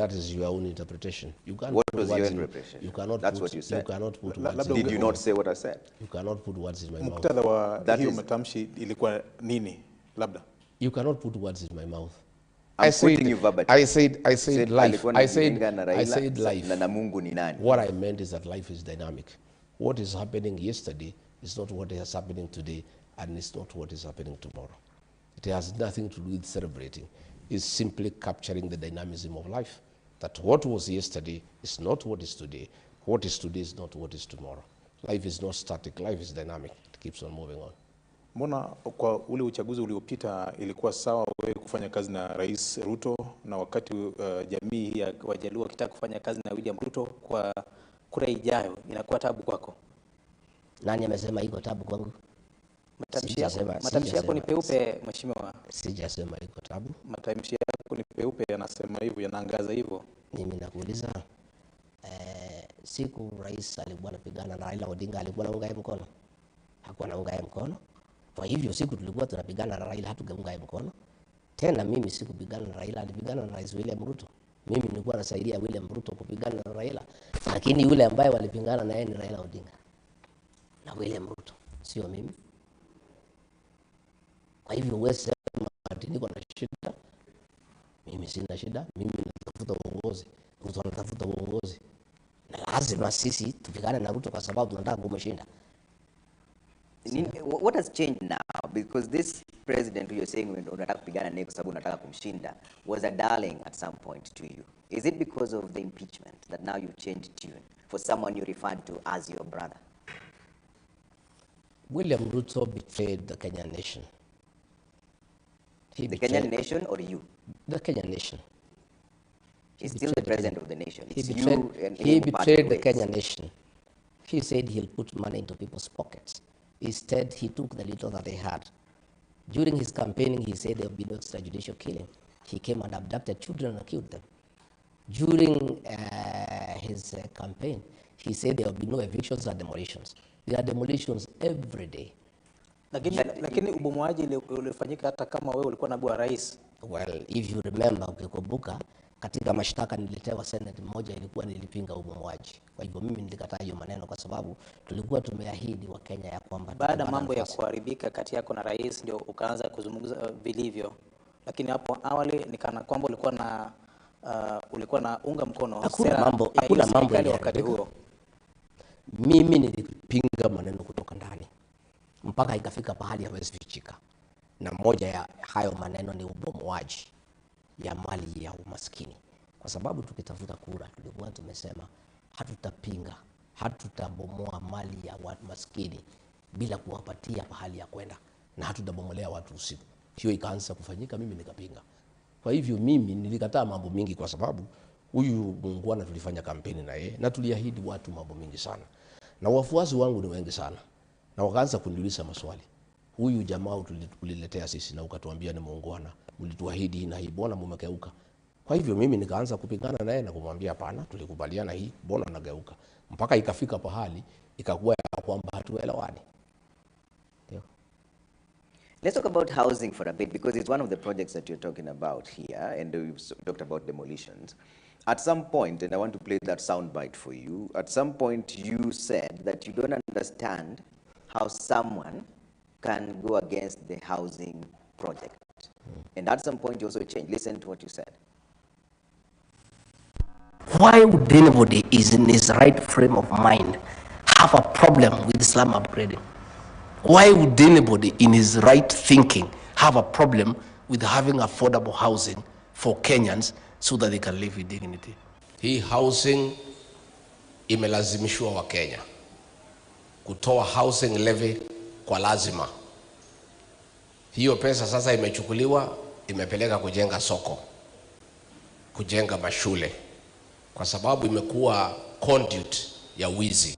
That is your own interpretation. You can't What put was words your in, interpretation? you cannot That's put, what you said. You cannot put words in. Did you not say what I said? You cannot put words in my mouth. Muktadha wa hiyo matamshi ilikuwa nini? Labda. You cannot put words in my mouth. I'm quoting you verbatim. I said life. I said life. Na Mungu ni nani? What I meant is that life is dynamic. What is happening yesterday is not what is happening today, and it's not what is happening tomorrow. It has nothing to do with celebrating. It's simply capturing the dynamism of life. That what was yesterday is not what is today. What is today is not what is tomorrow. Life is not static. Life is dynamic. It keeps on moving on. Mbona kwa ule uchaguzi uliopita ilikuwa sawa wewe kufanya kazi na Rais Ruto, na wakati jamii ya Wajaluo wakitaka kufanya kazi na William Ruto, kwa kura ijayo inakuwa tabu kwako? Nani amesema iko tabu kwangu? Matamshi yako ni peupe, mheshimiwa. Sijasema iko tabu. Matamshi yako ni peupe, yanasema hivyo, yanaangaza hivyo. Mimi nakuuliza, siku rais alikuwa anapigana na Raila Odinga, alikuwa anaunga mkono? Hakuwa anaunga mkono. Kwa hivyo siku tulikuwa tunapigana na Raila, hatugeunga mkono. Tena mimi sikupigana na Raila, alipigana na Rais William Ruto. Mimi nilikuwa nasaidia William Ruto kupigana na Raila, lakini yule ambaye walipingana na yeye ni Raila Odinga na William Ruto, sio mimi. Kwa hivyo wewe sema ati niko na shida, mimi sina shida. Mimi natafuta uongozi, Ruto anatafuta uongozi, na lazima sisi tupigane na Ruto kwa sababu tunataka kumshinda. What has changed now? Because this president who you're saying unataka kupigana naye kwa sababu unataka kumshinda was a darling at some point to you. Is it because of the impeachment that now you've changed tune for someone you referred to as your brother? William Ruto betrayed the Kenyan nation. The Kenyan nation or you? The Kenyan nation. He's still the president of the nation. He betrayed the Kenyan nation. He said he'll put money into people's pockets. Instead, he took the little that they had. During his campaigning, he said there will be no extrajudicial killing. He came and abducted children and killed them. During his campaign, he said there will be no evictions or demolitions. There are demolitions every day. Lakini ubomoaji ulifanyika hata kama wewe ulikuwa naibu wa rais. Well, if you remember, ukikumbuka, katika mashtaka nililetewa Senate moja ilikuwa nilipinga ubomoaji. Kwa hivyo mimi nilikataa hiyo maneno kwa sababu tulikuwa tumeahidi wa Kenya ya kwamba baada mambo ya kuharibika kati yako na rais ndio ukaanza kuzungumza vilivyo. Lakini hapo awali nikana kwamba ulikuwa na unga mkono hakuna mambo ya wakati huo. Mimi nilipinga maneno kutoka ndani mpaka ikafika pahali hawezi fichika. Na moja ya hayo maneno ni ubomoaji ya mali ya umaskini. Kwa sababu tukitafuta kura tulikuwa tumesema hatutapinga, hatutabomoa mali ya watu maskini bila kuwapatia pahali ya kwenda, na hatutabomolea watu usiku. Hiyo ikaanza kufanyika, mimi nikapinga. Kwa hivyo mimi nilikataa mambo mingi kwa sababu huyu muungwana tulifanya kampeni na yeye na tuliahidi watu mambo mingi sana. Na wafuasi wangu ni wengi sana. Na wakaanza kuniuliza maswali. Huyu jamaa uliletea sisi na ukatuambia ni muungwana, mlituahidi na hii, mbona mmegeuka? Kwa hivyo mimi nikaanza kupingana naye na kumwambia hapana, tulikubaliana hii, mbona nageuka? Mpaka ikafika pahali ikakuwa kwamba hatuelewani. Let's talk about housing for a bit, because it's one of the projects that you're talking about here, and we've talked about demolitions. At some point, and I want to play that soundbite for you, at some point you said that you don't understand how someone can go against the housing project. And at some point you also changed. Listen to what you said. Why would anybody is in his right frame of mind have a problem with Islam upgrading? Why would anybody in his right thinking have a problem with having affordable housing for Kenyans so that they can live with dignity? Hii housing imelazimishwa wa Kenya kutoa housing levy kwa lazima. Hiyo pesa sasa imechukuliwa, imepeleka kujenga soko, kujenga mashule, kwa sababu imekuwa conduit ya wizi.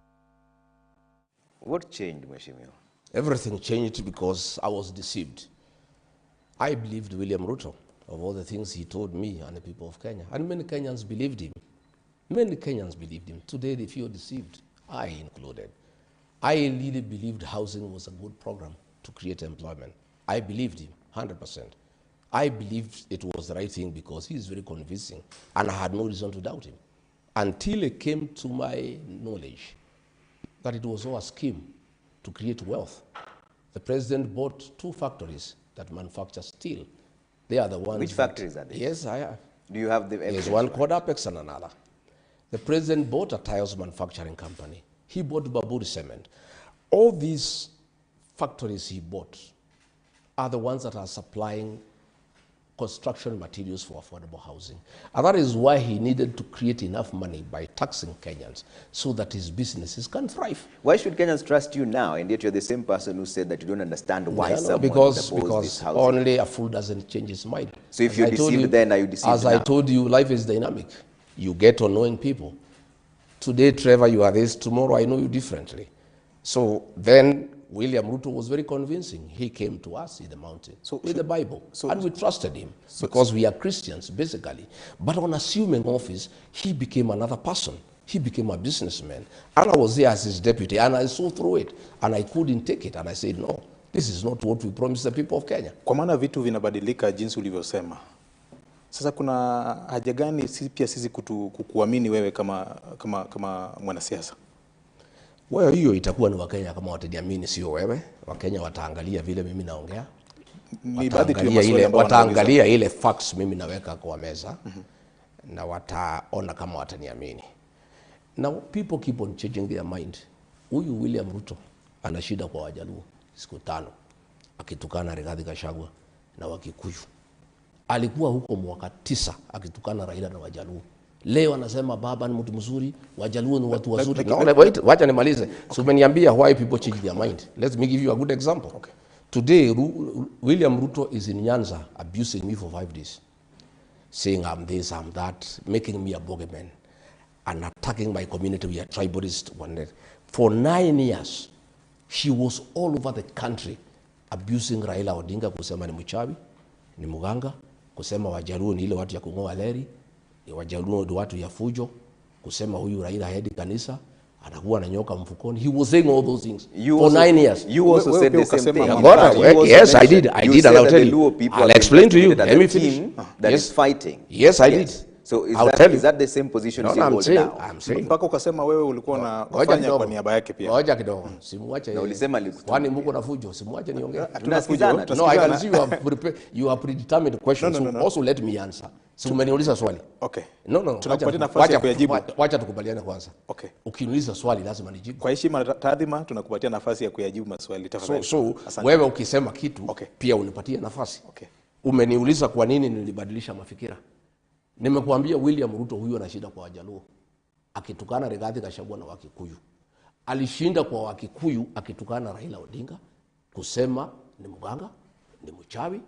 What changed, Mheshimiwa? Everything changed because I was deceived. I believed William Ruto of all the things he told me and the people of Kenya. And many Kenyans believed him. Many Kenyans believed him. Today they feel deceived, I included. I really believed housing was a good program to create employment. I believed him 100%. I believed it was the right thing because he is very convincing, and I had no reason to doubt him until it came to my knowledge that it was all a scheme to create wealth. The president bought 2 factories that manufacture steel. They are the ones. Which factories are they? Yes, I have. Do you have the There's evidence? one called Apex and another. The president bought a tiles manufacturing company. He bought Baburi Cement. All these factories he bought are the ones that are supplying construction materials for affordable housing. And that is why he needed to create enough money by taxing Kenyans so that his businesses can thrive. Why should Kenyans trust you now? And yet you're the same person who said that you don't understand why someone because opposed this housing. only a fool doesn't change his mind. So if you're deceived then, are you deceived As now? I told you, life is dynamic. You get on knowing people. Today, Trevor, you are this. Tomorrow, I know you differently. So then William Ruto was very convincing. He came to us in the mountain with the Bible, and we trusted him because we are Christians, basically. But on assuming office, he became another person. He became a businessman. And I was there as his deputy, and I saw through it, and I couldn't take it. And I said, no, this is not what we promised the people of Kenya. Kwa maana vitu vinabadilika jinsi ulivyosema. Sasa kuna haja gani pia sisi kukuamini wewe kama mwanasiasa? Well, hiyo itakuwa ni Wakenya kama wataniamini, sio wewe. Wakenya wataangalia vile mimi naongea. Wataangalia ile facts mimi naweka kwa meza. Na wataona kama wataniamini. Now people keep on changing their mind. Huyu William Ruto ana shida kwa Wajaluo siku 5 akitukana Rigathi Gachagua na Wakikuyu. Alikuwa huko mwaka 9 akitukana Raila na Wajaluo. Leo anasema baba ni mtu mzuri, Wajaluo ni watu wazuri. Wacha nimalize. So umeniambia why people change their mind. Let me give you a good example. Okay. Today, William Ruto is in Nyanza abusing me for 5 days. Saying I'm this, I'm that, making me a bogeyman, and attacking my community. We are tribalist. For 9 years, he was all over the country abusing Raila Odinga, kusema ni mchawi, ni muganga, kusema Wajaluo ni ile watu ya kungoa leri, Wajaluo ni watu ya fujo, kusema huyu Raila haendi kanisa, anakuwa na nyoka mfukoni. He was saying all those things for 9 years. You also said the same thing. Yes, I did. I did, and I'll tell you. I'll explain to you. Let me finish. That is fighting. Yes, I did. So is that the same position you hold now? I'm saying. Mpaka ukasema wewe ulikuwa unafanya kwa niaba yake pia. Ngoja kidogo. Simuache. Na ulisema kwani mko na fujo, simuache niongee. Tunasikizana. No, I can see you have predetermined questions. No. So also let me answer. So umeniuliza swali. Okay. No. Tunakupatia nafasi ya kuyajibu. Wacha tukubaliane kwanza. Okay. Ukiniuliza swali lazima nijibu. Kwa heshima na taadhima tunakupatia nafasi ya kuyajibu maswali tafadhali. So wewe ukisema kitu pia unipatie nafasi. Okay. Umeniuliza kwa nini nilibadilisha mafikira. Nimekuambia William Ruto huyu ana shida kwa Wajaluo. Akitukana Rigathi Gachagua na Wakikuyu. Alishinda kwa Wakikuyu akitukana Raila Odinga, kusema ni muganga, ni mchawi,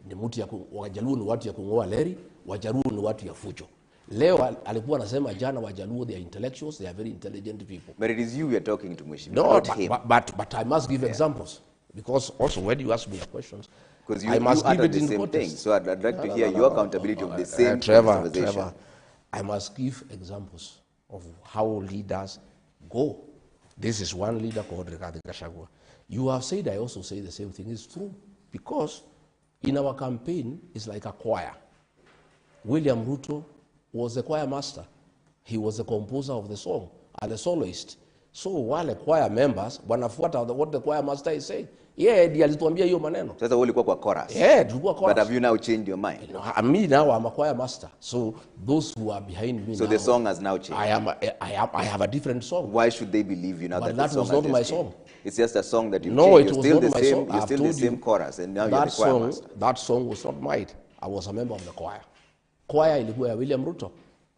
ni mtu ya Wajaluo ni watu ya kungoa leri, Wajaluo ni watu ya fujo. Leo alikuwa anasema jana Wajaluo they are intellectuals, they are very intelligent people. But it is you are talking to Mheshimiwa. No, but I must give examples because also when you ask me questions, because you must give it the same thing. So I'd like to hear your accountability of the same conversation. Trevor, I must give examples of how leaders go. This is one leader called Rigathi Gachagua. You have said, I also say the same thing. It's true. Because in our campaign, it's like a choir. William Ruto was a choir master. He was the composer of the song and the soloist. So while the choir members wanafuata what the choir master is saying. Yeah, ndiye alituambia hiyo maneno. Sasa wewe ulikuwa kwa chorus. Yeah, tulikuwa chorus. But have you now changed your mind? Me now I'm a choir master. So those who are behind me so now, the song has now changed. I have a different song. Why should they believe you now but that that was not my song? It's just a song that you no, changed. It was not my song. You're still the same chorus and now you're the choir master. That song was not mine. I was a member of the choir. Choir ilikuwa ya William Ruto.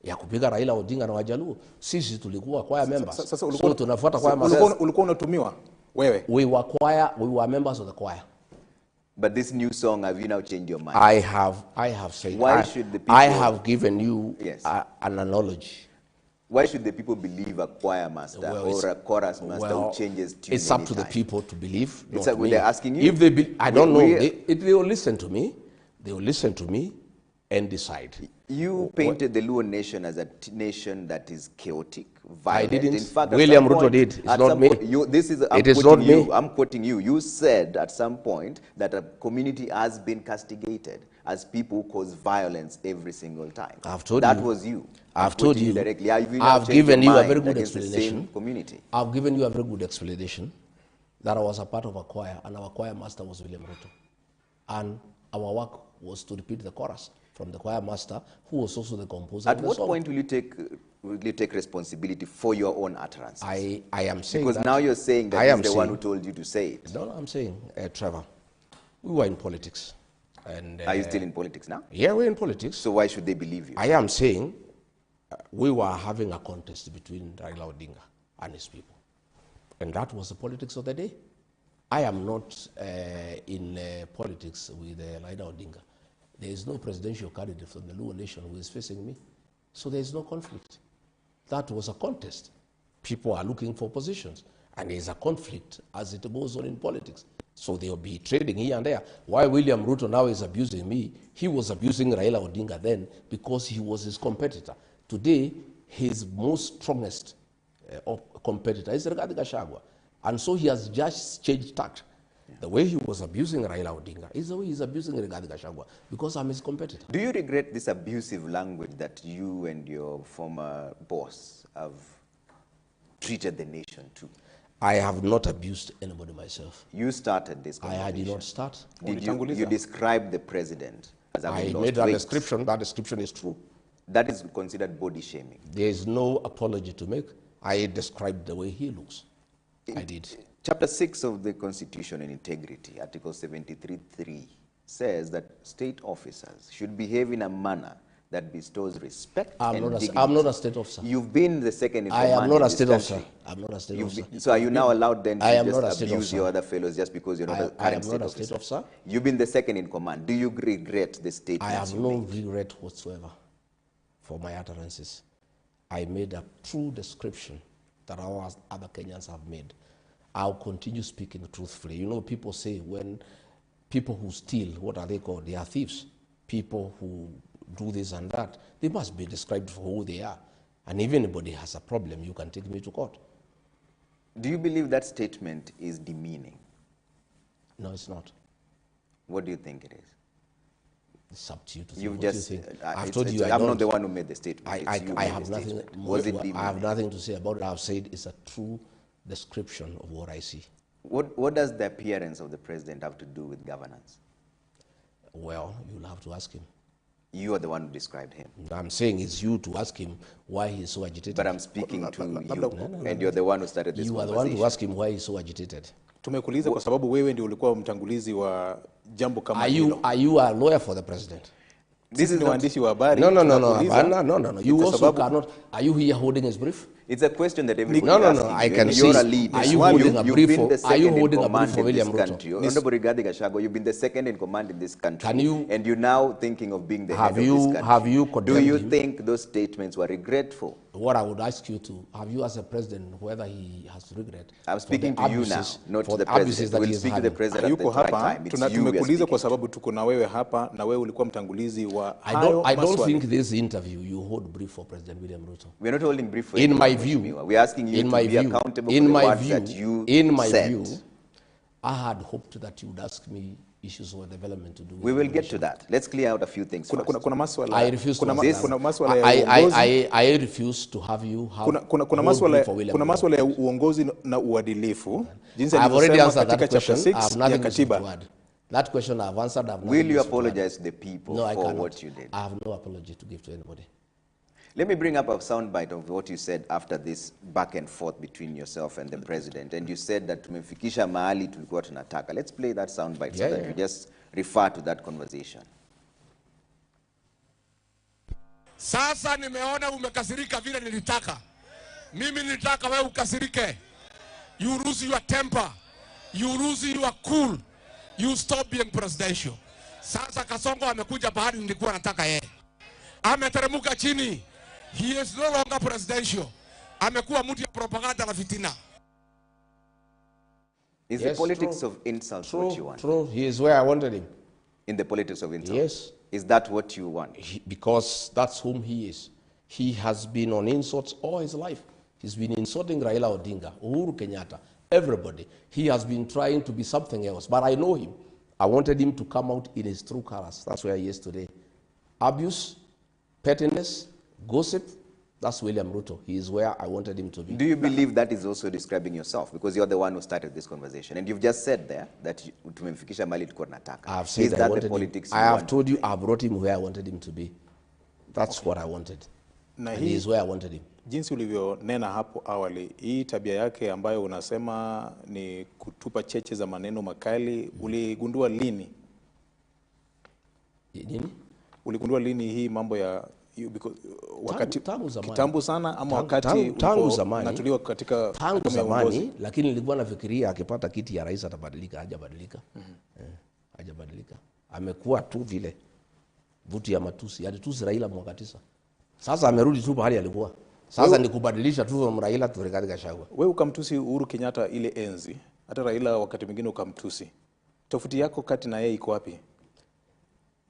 Ya kupiga Raila Odinga na Wajaluo. Sisi tulikuwa choir members. So tunafuata choir masters. Ulikuwa unatumiwa wewe? We were members of the choir. But this new song, have you now changed your mind? I have said. Why should the people? I have given you an analogy. Why should the people believe a choir master or a chorus master who changes tune? It's up to the people to believe. It's like they're asking you. If they, I don't know. They will listen to me. They will listen to me and decide. You painted the Luo Nation as a nation that is chaotic, violent. I didn't. In fact, William Ruto did. It's not me. It is not me. I'm quoting you. You said at some point that a community has been castigated. as people who cause violence every single time. I've told that you. was you. I've told Quoting you. directly. Have you now I've changed given your you a mind very good against the explanation. same community? I've given you a very good explanation that I was a part of a choir, and our choir master was William Ruto. And our work was to repeat the chorus from the choir master, who was also the composer At of the what song. point will you take responsibility for your own utterances? I am saying because that now you're saying that he's the one who told you to say it. No, I'm saying, Trevor, we were in politics. And, Are you still in politics now? Yeah, we're in politics. So why should they believe you? I am saying we were having a contest between Raila Odinga and his people. And that was the politics of the day. I am not in politics with Raila Odinga. There is no presidential candidate from the Luo Nation who is facing me. So there is no conflict. That was a contest. People are looking for positions. And there is a conflict as it goes on in politics. So they'll be trading here and there. Why William Ruto now is abusing me, he was abusing Raila Odinga then because he was his competitor. Today, his most strongest competitor is Gachagua. And so he has just changed tact. The way he was abusing Raila Odinga is the way he's abusing Gachagua because I'm his competitor. Do you regret this abusive language that you and your former boss have treated the nation to? I have not abused anybody myself. You started this conversation. I did not start. Did you describe the president as having I lost made that weight? description. That description is true. That is considered body shaming. There is no apology to make. I described the way he looks. I did. Chapter 6 of the Constitution and Integrity, Article 73.3, says that state officers should behave in a manner that bestows respect and dignity. I'm not a state officer. You've been the second in I command am not in a this state country. officer. I'm not a state officer. So are you now allowed then I to am not a just state abuse officer. your other fellows just because you're not a I am current not a state state officer. You've been the second in command. Do you regret the I statements have you no made? regret whatsoever for my utterances. I made a true description that our other Kenyans have made. I'll continue speaking truthfully. You know, people say when people who steal, what are they called? They are thieves. People who do this and that, they must be described for who they are. And if anybody has a problem, you can take me to court. Do you believe that statement is demeaning? No, it's not. What do you think it is? It's up to you to You've think just, what you think. it's- I've told you I'm I not don't. the one who made the statement. It's you I made have the nothing. statement. Was it I have demeaning? nothing to say about it. I've said it's a true description of what I see. What does the appearance of the president have to do with governance? Well, you'll have to ask him. You are the one who described him. I'm saying it's you to ask him why he's so agitated. But I'm speaking to you, and you're the one who started this You are the conversation. one to ask him why he's so agitated. Tumekuuliza kwa sababu wewe ndio ulikuwa mtangulizi wa jambo kama Are hilo. you a lawyer for the president? This is Ni not, waandishi wa habari. No. tunakuuliza, No. You kwa also sababu- cannot. Are you here holding his brief? it's a question that everybody No. is asking I you, can and you're see. a leader. Are you holding a You've brief been for- the are second you in holding a command brief for in William this Ruto? country. Honorable Rigathi Gachagua, you've been the second in command in this country. Can you- and you're now thinking of being the Have head you- of this country. have you Do condemned you him? think those statements were regretful? What I would ask you to, have you as a president, whether he has regret? I'm for speaking the to you now, abuses- not for to the abuses president. that We'll he is speak to the having. president at the Hayuko right hapa, time. It's you we are tumekuuliza kwa speaking sababu tuko na wewe hapa na wewe ulikuwa mtangulizi wa I hayo don't maswali. think this interview you hold brief for President William Ruto. We're not holding brief for In anyone, my view, Mheshimiwa. We're asking you in to my be view, accountable in for the my words view, that you in my said. view, I had hoped that you would ask me issues of development to do with We will get immigration. to that. Let's clear out a few things Kuna, first. kuna maswala I refuse to kuna, answer kuna that. maswala ya uongozi. I refuse to have you have Kuna hold maswala brief for William kuna Ruto. maswala ya uongozi na uadilifu. Jinsi I've already alivyosema answered katika that chapter question. I 6 have ya nothing to say to katiba. add. That question I've answered. I have Will nothing you else to add. apologize to the people No, I for cannot. what you did? I have no apology to give to anybody. Let me bring up a soundbite of what you said after this back and forth between yourself and the president. And you said that tumefikisha mahali tulikuwa tunataka. Let's play that soundbite so that you just refer to that conversation. Sasa nimeona umekasirika vile nilitaka. Mimi nilitaka wewe ukasirike. You lose your temper. You lose your cool. You stop being presidential. Sasa Kasongo amekuja bahari nilikuwa nataka yeye. Ameteremuka chini. He is no longer presidential. Amekuwa mtu ya propaganda na fitina. Is Yes, the politics true. of insults what you True, want? true. He is where I wanted him. In the politics of insults? Yes. Is that what you want? Because that's whom he is. He has been on insults all his life. He's been insulting Raila Odinga, Uhuru Kenyatta, everybody. He has been trying to be something else, but I know him. I wanted him to come out in his true colors. That's where he is today. Abuse, pettiness, gossip, that's William Ruto. He is where I wanted him to be. Do you believe that is also describing yourself? Because you're the one who started this conversation. And you've just said there that tumemfikisha mali tulikuwa tunataka. I have said Is that the wanted politics him. you I have want told you to I brought him where I wanted him to be. That's what I wanted. Na And he is where I wanted him. jinsi ulivyonena hapo awali, hii tabia yake ambayo unasema ni kutupa cheche za maneno makali, uligundua lini? Nini? Uligundua lini hii mambo ya wakati tangu zamani. kitambo sana ama wakati tangu zamani, natuliwa katika tangu zamani, lakini nilikuwa nafikiria akipata kiti ya rais atabadilika. Hajabadilika. Hajabadilika. Amekuwa tu vile vuti ya matusi. Alitusi Raila mwaka 9. Sasa amerudi tu pahali alikuwa. Sasa ni kubadilisha tu from Raila to Rigathi Gachagua. Wewe ukamtusi Uhuru Kenyatta ile enzi. Hata Raila wakati mwingine ukamtusi. Tofauti yako kati na yeye iko wapi?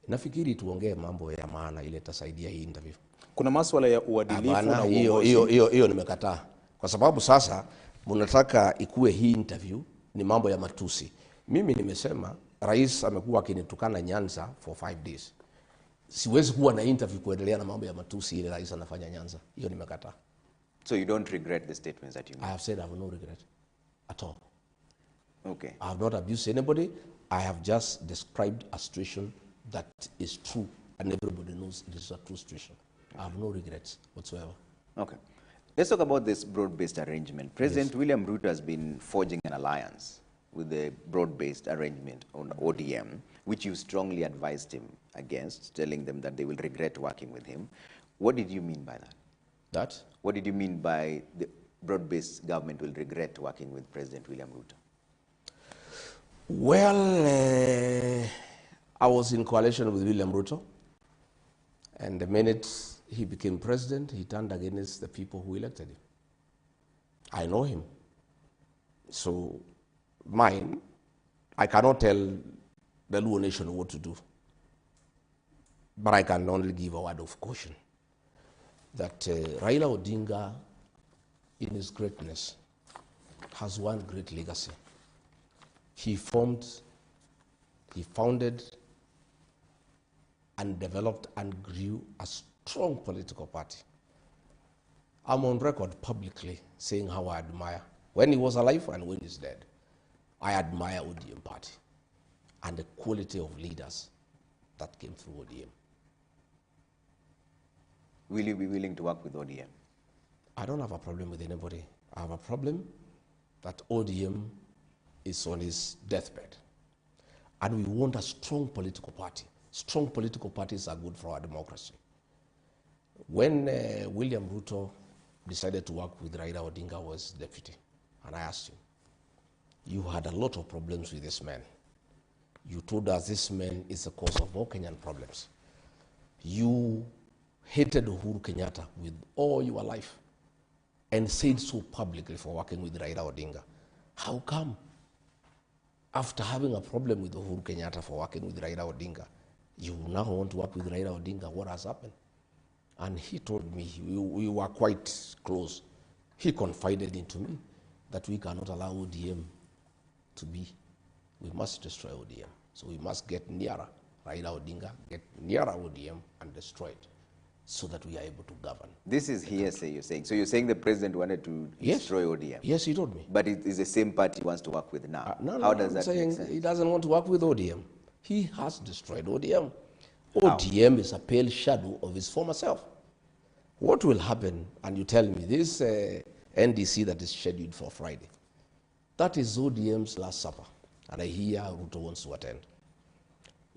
Nafikiri tuongee mambo ya maana ile itasaidia hii interview. Kuna masuala ya uadilifu na uongozi. Hiyo nimekataa. Kwa sababu sasa mnataka ikue hii interview ni mambo ya matusi. Mimi nimesema rais amekuwa akinitukana Nyanza for 5 days. Siwezi kuwa na interview kuendelea na mambo ya matusi ile rais anafanya Nyanza. Hiyo nimekataa. So you don't regret the statements that you made? I have said I have no regret at all. Okay. I have not abused anybody. I have just described a situation that is true and everybody knows it is a true situation. I have no regrets whatsoever. Okay. Let's talk about this broad-based arrangement. President William Ruto has been forging an alliance with the broad-based arrangement on ODM, which you strongly advised him against, telling them that they will regret working with him. What did you mean by that? That? What did you mean by the broad-based government will regret working with President William Ruto? Well, I was in coalition with William Ruto, and the minute he became president, he turned against the people who elected him. I know him. So I cannot tell the Luo Nation what to do, but I can only give a word of caution that Raila Odinga, in his greatness, has one great legacy. He founded and developed and grew a strong political party. I'm on record publicly saying how I admire, when he was alive and when he's dead, I admire ODM party and the quality of leaders that came through ODM. Will you be willing to work with ODM? I don't have a problem with anybody. I have a problem that ODM is on his deathbed. And we want a strong political party. Strong political parties are good for our democracy. When William Ruto decided to work with Raila Odinga was deputy, and I asked him, you had a lot of problems with this man. You told us this man is the cause of all Kenyan problems. You hated Uhuru Kenyatta with all your life and said so publicly for working with Raila Odinga. How come, after having a problem with Uhuru Kenyatta for working with Raila Odinga, you now want to work with Raila Odinga? What has happened? And he told me, we were quite close. He confided into me that we cannot allow ODM to be. We must destroy ODM. So we must get nearer Raila Odinga, get nearer ODM and destroy it so that we are able to govern. This is hearsay you're saying. So you're saying the president wanted to destroy ODM? Yes, he told me. But it is the same party he wants to work with now. How does that make sense? He doesn't want to work with ODM. He has destroyed ODM. ODM is a pale shadow of his former self. What will happen, and you tell me, this NDC that is scheduled for Friday, that is ODM's last supper, and I hear Ruto wants to attend.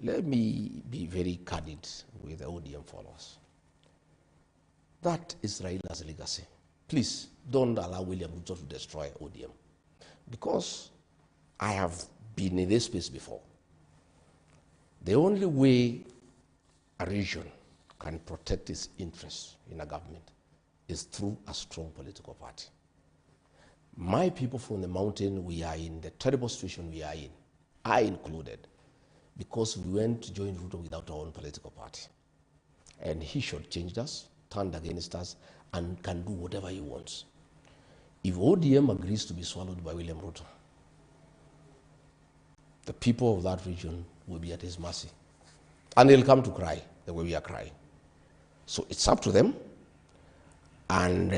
Let me be very candid with the ODM followers. That is Raila's legacy. Please don't allow William Ruto to destroy ODM, because I have been in this space before. The only way a region can protect its interests in a government is through a strong political party. My people from the mountain, we are in the terrible situation we are in, I included, because we went to join Ruto without our own political party. And he shortchanged us, turned against us, and can do whatever he wants. If ODM agrees to be swallowed by William Ruto, the people of that region will be at his mercy. And they'll come to cry the way we are crying. So it's up to them. And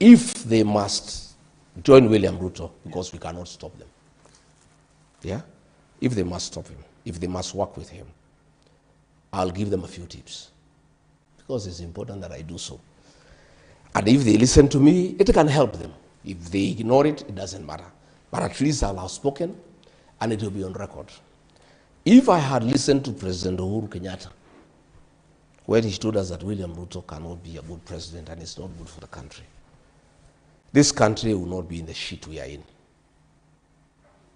if they must join William Ruto, because we cannot stop them. Yeah? If they must stop him, if they must work with him, I'll give them a few tips. Because it's important that I do so. And if they listen to me, it can help them. If they ignore it, it doesn't matter. But at least I'll have spoken, and it will be on record. If I had listened to President Uhuru Kenyatta, when he told us that William Ruto cannot be a good president and it's not good for the country, this country will not be in the shit we are in.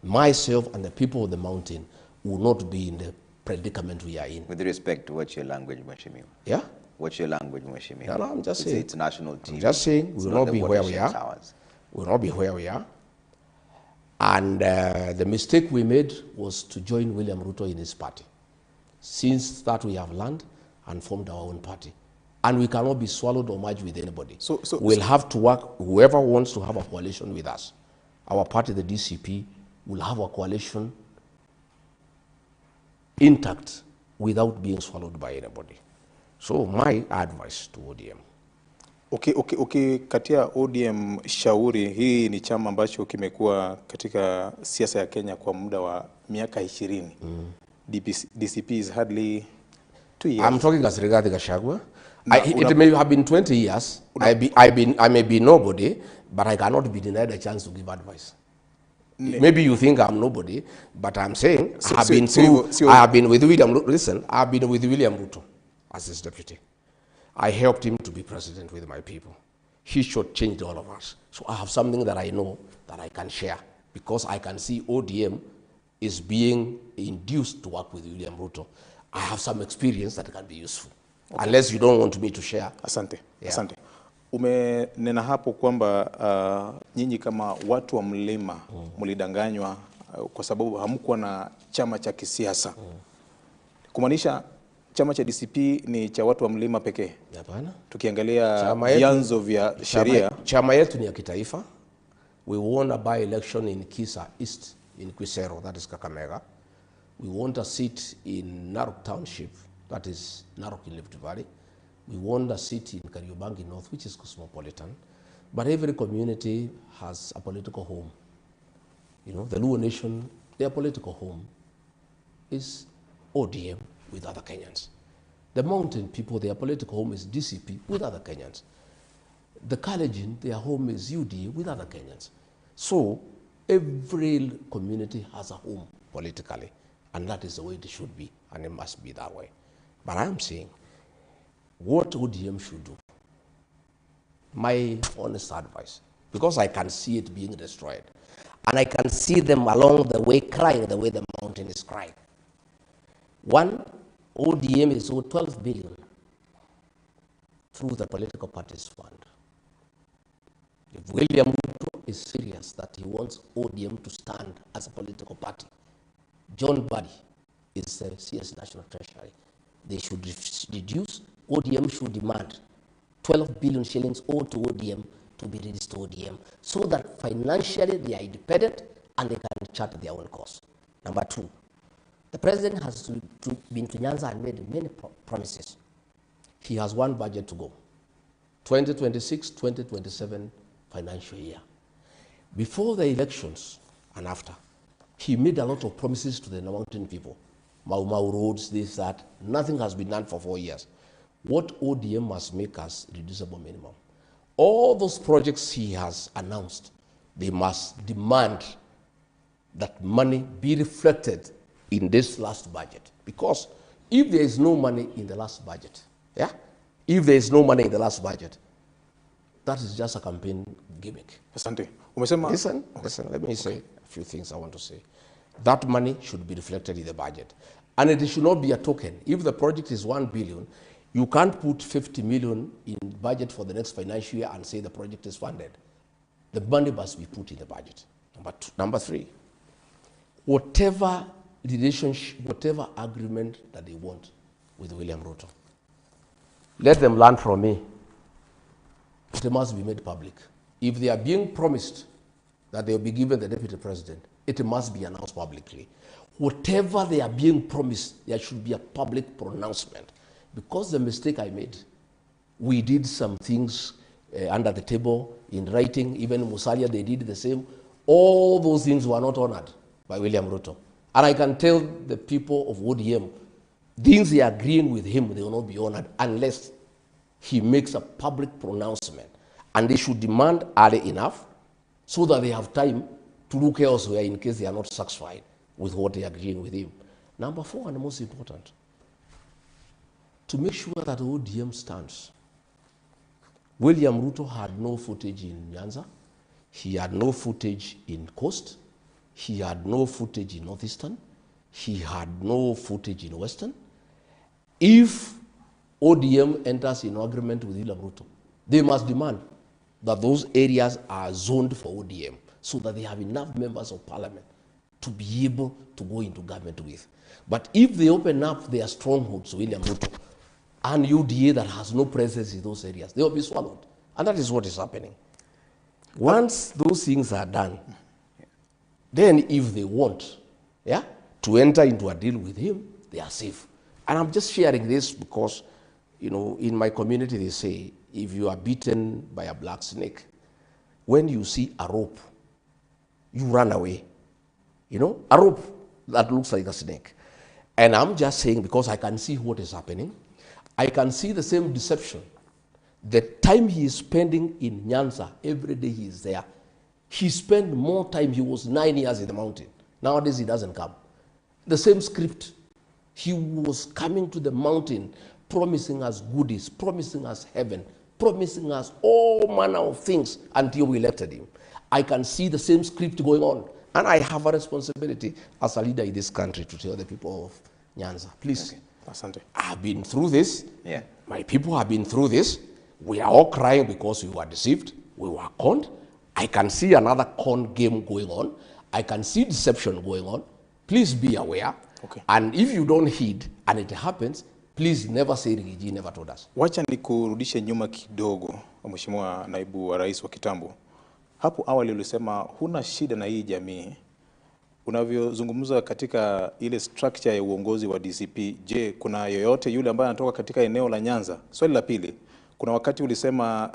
Myself and the people of the mountain will not be in the predicament we are in. With respect to what's your language, Mheshimiwa? Yeah? What's your language, Mheshimiwa? No, I'm just saying. It's national TV. I'm just saying we will not be where we are. Towers. We will not be where we are. And the mistake we made was to join William Ruto in his party. Since that we have learned and formed our own party. And we cannot be swallowed or merged with anybody. We'll have to work, whoever wants to have a coalition with us. Our party, the DCP, will have a coalition intact without being swallowed by anybody. So my advice to ODM. Katia ODM shauri, hii ni chama ambacho kimekuwa katika siasa ya Kenya kwa muda wa miaka 20. DCP is hardly 2 years. I'm talking as regarding Gachagua. It may have been 20 years. I may be nobody, but I cannot be denied a chance to give advice. Maybe you think I'm nobody, but I'm saying I have been with William Ruto. Listen, I've been with William Ruto as his deputy. I helped him to be president with my people. He shortchanged all of us. So I have something that I know that I can share because I can see ODM is being induced to work with William Ruto. I have some experience that can be useful. Okay. Unless you don't want me to share. Asante. Yeah. Asante. Umenena hapo kwamba nyinyi kama watu wa mlima mlidanganywa kwa sababu hamkuwa na chama cha kisiasa. Kumaanisha chama cha DCP ni cha watu wa mlima pekee? Hapana. Tukiangalia vyanzo vya sheria. Chama yetu ni ya kitaifa. We won a by-election in Kisa East, in Quisero, that is Kakamega. We won a seat in Narok Township, that is Narok in Rift Valley. We won a seat in Kariobangi North, which is cosmopolitan. But every community has a political home. You know, the Luo Nation, their political home is ODM with other Kenyans. The mountain people, their political home is DCP with other Kenyans. The Kalenjin, their home is UDA with other Kenyans. So every community has a home politically, and that is the way it should be, and it must be that way. But I'm saying, what ODM should do, my honest advice, because I can see it being destroyed, and I can see them along the way crying the way the mountain is crying. One, ODM is owed 12 billion through the political parties fund. If William Ruto is serious that he wants ODM to stand as a political party, John Buddy is the CS National Treasury. They should reduce, ODM should demand 12 billion shillings owed to ODM to be released to ODM so that financially they are independent and they can chart their own course. Number two, the president has been to Nyanza and made many promises. He has one budget to go, 2026, 2027 financial year. Before the elections and after, he made a lot of promises to the mountain people. Mau Mau roads, this, that. Nothing has been done for 4 years. What ODM must make us reducible minimum? All those projects he has announced, they must demand that money be reflected in this last budget. Because if there is no money in the last budget, yeah? If there is no money in the last budget, that is just a campaign gimmick. Asante. Listen, let me say a few things I want to say. That money should be reflected in the budget. And it should not be a token. If the project is 1 billion, you can't put 50 million in budget for the next financial year and say the project is funded. The money must be put in the budget. Number three, whatever relationship, whatever agreement that they want with William Ruto, let them learn from me. It must be made public. If they are being promised that they will be given the deputy president, it must be announced publicly. Whatever they are being promised, there should be a public pronouncement. Because the mistake I made, we did some things under the table in writing. Even Musalia, they did the same. All those things were not honored by William Ruto. And I can tell the people of ODM, things they are agreeing with him, they will not be honored unless he makes a public pronouncement. And they should demand early enough so that they have time to look elsewhere in case they are not satisfied with what they are agreeing with him. Number 4, and the most important, to make sure that ODM stands. William Ruto had no footage in Nyanza. He had no footage in Coast. He had no footage in Northeastern. He had no footage in Western. If ODM enters in agreement with William Ruto, they must demand that those areas are zoned for ODM so that they have enough members of parliament to be able to go into government with. But if they open up their strongholds, William Ruto, and UDA that has no presence in those areas, they will be swallowed. And that is what is happening. Once those things are done, then if they want to enter into a deal with him, they are safe. And I'm just sharing this because, in my community they say, if you are bitten by a black snake, when you see a rope, you run away. A rope that looks like a snake. And I'm just saying, because I can see what is happening, I can see the same deception. The time he is spending in Nyanza, every day he is there. He spent more time, he was 9 years in the mountain. Nowadays he doesn't come. The same script. He was coming to the mountain, promising us goodies, promising us heaven, promising us all manner of things until we elected him. I can see the same script going on. And I have a responsibility as a leader in this country to tell the people of Nyanza, please, Asante. I have been through this. Yeah. My people have been through this. We are all crying because we were deceived. We were conned. I can see another con game going on. I can see deception going on. Please be aware. Okay. And if you don't heed and it happens, please never say Rigiji never told us. Wacha nikurudishe nyuma kidogo, Mheshimiwa Naibu wa Rais wa kitambo. Hapo awali ulisema huna shida na hii jamii. Unavyozungumza katika ile structure ya uongozi wa DCP, je, kuna yoyote yule ambaye anatoka katika eneo la Nyanza? Swali la pili, kuna wakati ulisema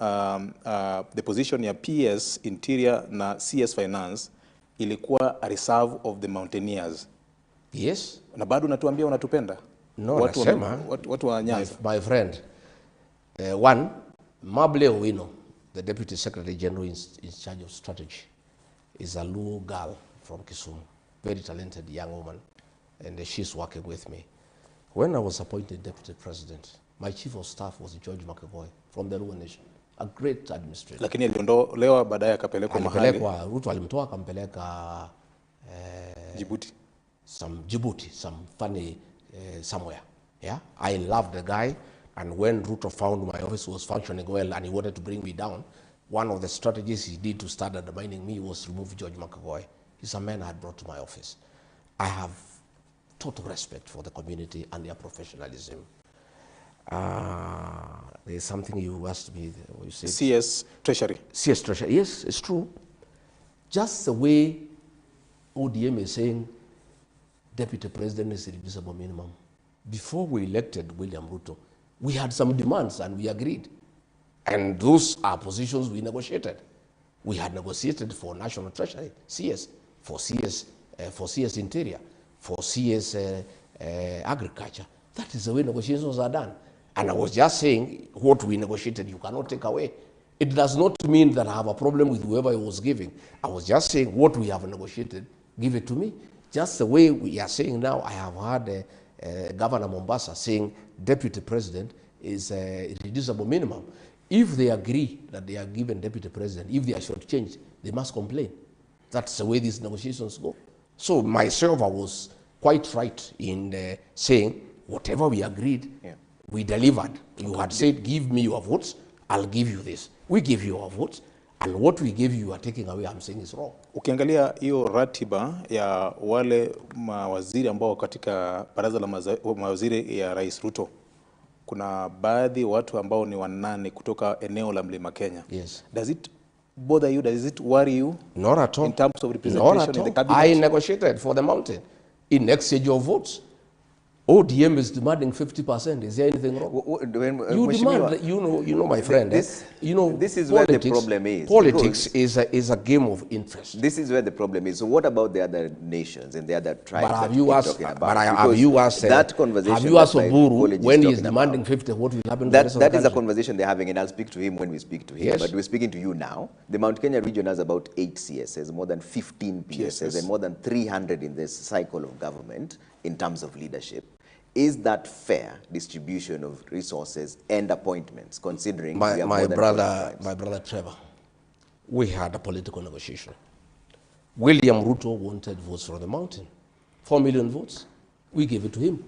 the position ya PS Interior na CS Finance ilikuwa a reserve of the mountaineers. Yes. Na bado unatuambia unatupenda? No, watu wa Nyanza. My friend, one, Mable Owino, the Deputy Secretary General in charge of strategy, is a Luo girl from Kisumu, very talented young woman, and she's working with me. When I was appointed Deputy President, my Chief of Staff was George Makeboy from the Luo Nation, a great administrator. Lakini aliondolewa baadaye akapelekwa mahali. Ruto alimtoa akampeleka Djibouti. Djibouti, some funny somewhere. Yeah, I loved the guy, and when Ruto found my office was functioning well and he wanted to bring me down, one of the strategies he did to start undermining me was remove George Makeboy. He's a man I had brought to my office. I have total respect for the community and their professionalism. There's something you asked me. You said CS Treasury. CS Treasury. Yes, it's true. Just the way ODM is saying Deputy President is a reducible minimum. Before we elected William Ruto, we had some demands and we agreed. And those are positions we negotiated. We had negotiated for National Treasury, CS, for CS Interior, for CS Agriculture. That is the way negotiations are done. And I was just saying, what we negotiated, you cannot take away. It does not mean that I have a problem with whoever I was giving. I was just saying, what we have negotiated, give it to me. Just the way we are saying now, I have heard Governor Mombasa saying Deputy President is a reducible minimum. If they agree that they are given Deputy President, if they are shortchanged, they must complain. That's the way these negotiations go. So myself, I was quite right in saying, whatever we agreed, we delivered. You had said, give me your votes, I'll give you this. We give you our votes, and what we gave you are taking away, I'm saying is wrong. Ukiangalia hiyo ratiba ya wale mawaziri ambao katika baraza la mawaziri ya Rais Ruto, kuna baadhi watu ambao ni 8 kutoka eneo la Mlima Kenya. Yes. Does it bother you? Does it worry you? Not at all. In terms of Not representation at in the all. cabinet? I negotiated for the mountain in exchange of votes. ODM is demanding 50%. Is there anything wrong? You demand, you know, my friend. This is where the problem is. Politics is a game of interest. This is where the problem is. So what about the other nations and the other tribes But that have you keep asked? talking about? But have Because you asked? that conversation? Have you asked that my Oburu colleague when he is talking demanding about, 50? What will happen to the rest of the that is a country? conversation they're having, and I'll speak to him when we speak to him. Yes. But we're speaking to you now. The Mount Kenya region has about 8 CSs, more than 15 PSs, and more than 300 in this cycle of government in terms of leadership. Is that fair distribution of resources and appointments, considering we have more than 40 tribes? My brother Trevor, we had a political negotiation. William Ruto wanted votes from the mountain, 4 million votes. We gave it to him.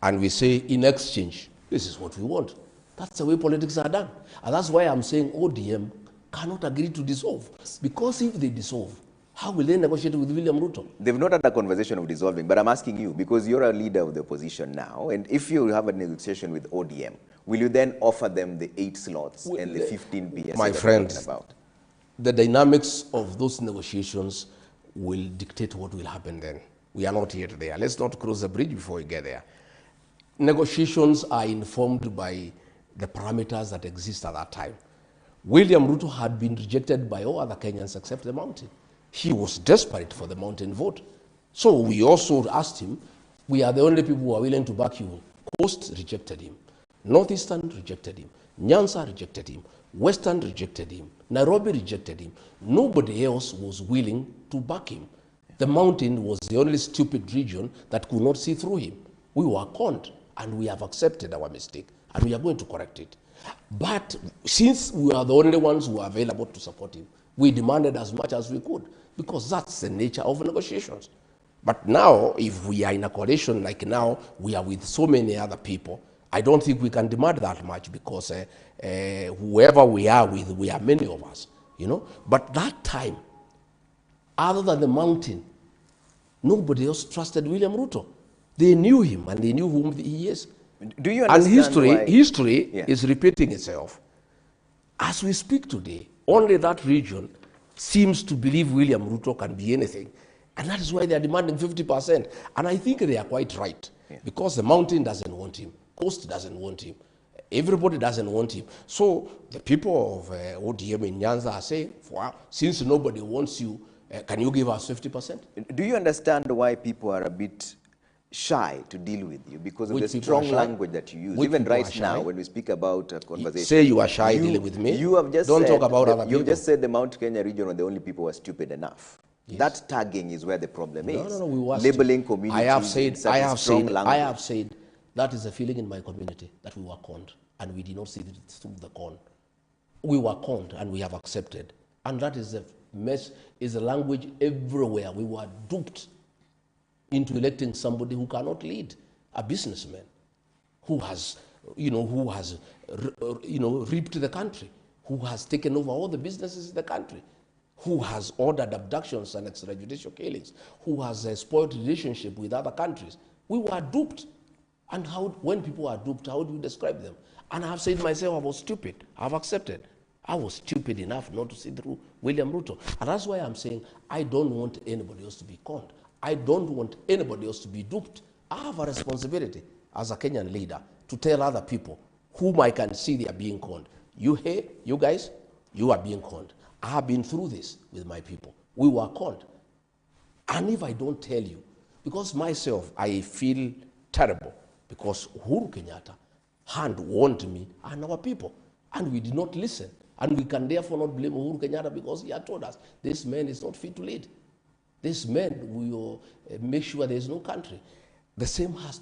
And we say, in exchange, this is what we want. That's the way politics are done. And that's why I'm saying ODM cannot agree to dissolve. Because if they dissolve, how will they negotiate with William Ruto? They've not had a conversation of dissolving, but I'm asking you, because you're a leader of the opposition now, and if you have a negotiation with ODM, will you then offer them the 8 slots and the 15 PS My that you're friend, talking about? the dynamics of those negotiations will dictate what will happen then. We are not yet there. Let's not cross the bridge before we get there. Negotiations are informed by the parameters that exist at that time. William Ruto had been rejected by all other Kenyans except the mountain. He was desperate for the mountain vote. So we also asked him, we are the only people who are willing to back you. Coast rejected him. Northeastern rejected him. Nyanza rejected him. Western rejected him. Nairobi rejected him. Nobody else was willing to back him. The mountain was the only stupid region that could not see through him. We were conned, and we have accepted our mistake, and we are going to correct it. But since we are the only ones who are available to support him, we demanded as much as we could, because that's the nature of negotiations. But now, if we are in a coalition like now, we are with so many other people, I don't think we can demand that much, because whoever we are with, we are many of us, you know. But that time, other than the mountain, nobody else trusted William Ruto. They knew him, and they knew whom he is. Do you understand And history is repeating itself. As we speak today, only that region seems to believe William Ruto can be anything. And that is why they are demanding 50%. And I think they are quite right. Because the mountain doesn't want him. Coast doesn't want him. Everybody doesn't want him. So the people of ODM in Nyanza are saying, well, since nobody wants you, can you give us 50%? Do you understand why people are a bit shy to deal with you? Because of Which the people are strong shy? language that you use. Which Even people are right shy? now, when we speak about a conversation. Say you are shy dealing with me. You have just Don't said talk about that other people. You've just said the Mount Kenya region were the only people who are stupid enough. Yes. That tagging is where the problem is. No, we were labeling stupid. communities. I have said that is a feeling in my community, that we were conned, and we did not see it through the con. We were conned, and we have accepted. And that is a mess, is a language everywhere. We were duped into electing somebody who cannot lead, a businessman who has, reaped the country, who has taken over all the businesses in the country, who has ordered abductions and extrajudicial killings, who has spoiled relationship with other countries. We were duped. And when people are duped, how do you describe them? And I have said myself, I was stupid. I have accepted. I was stupid enough not to see through William Ruto. And that's why I'm saying I don't want anybody else to be conned. I don't want anybody else to be duped. I have a responsibility as a Kenyan leader to tell other people whom I can see they are being conned. You guys, you are being conned. I have been through this with my people. We were conned. And if I don't tell you, because myself, I feel terrible, because Uhuru Kenyatta had warned me and our people, and we did not listen. And we can therefore not blame Uhuru Kenyatta, because he had told us, this man is not fit to lead. This man will make sure there is no country. The same has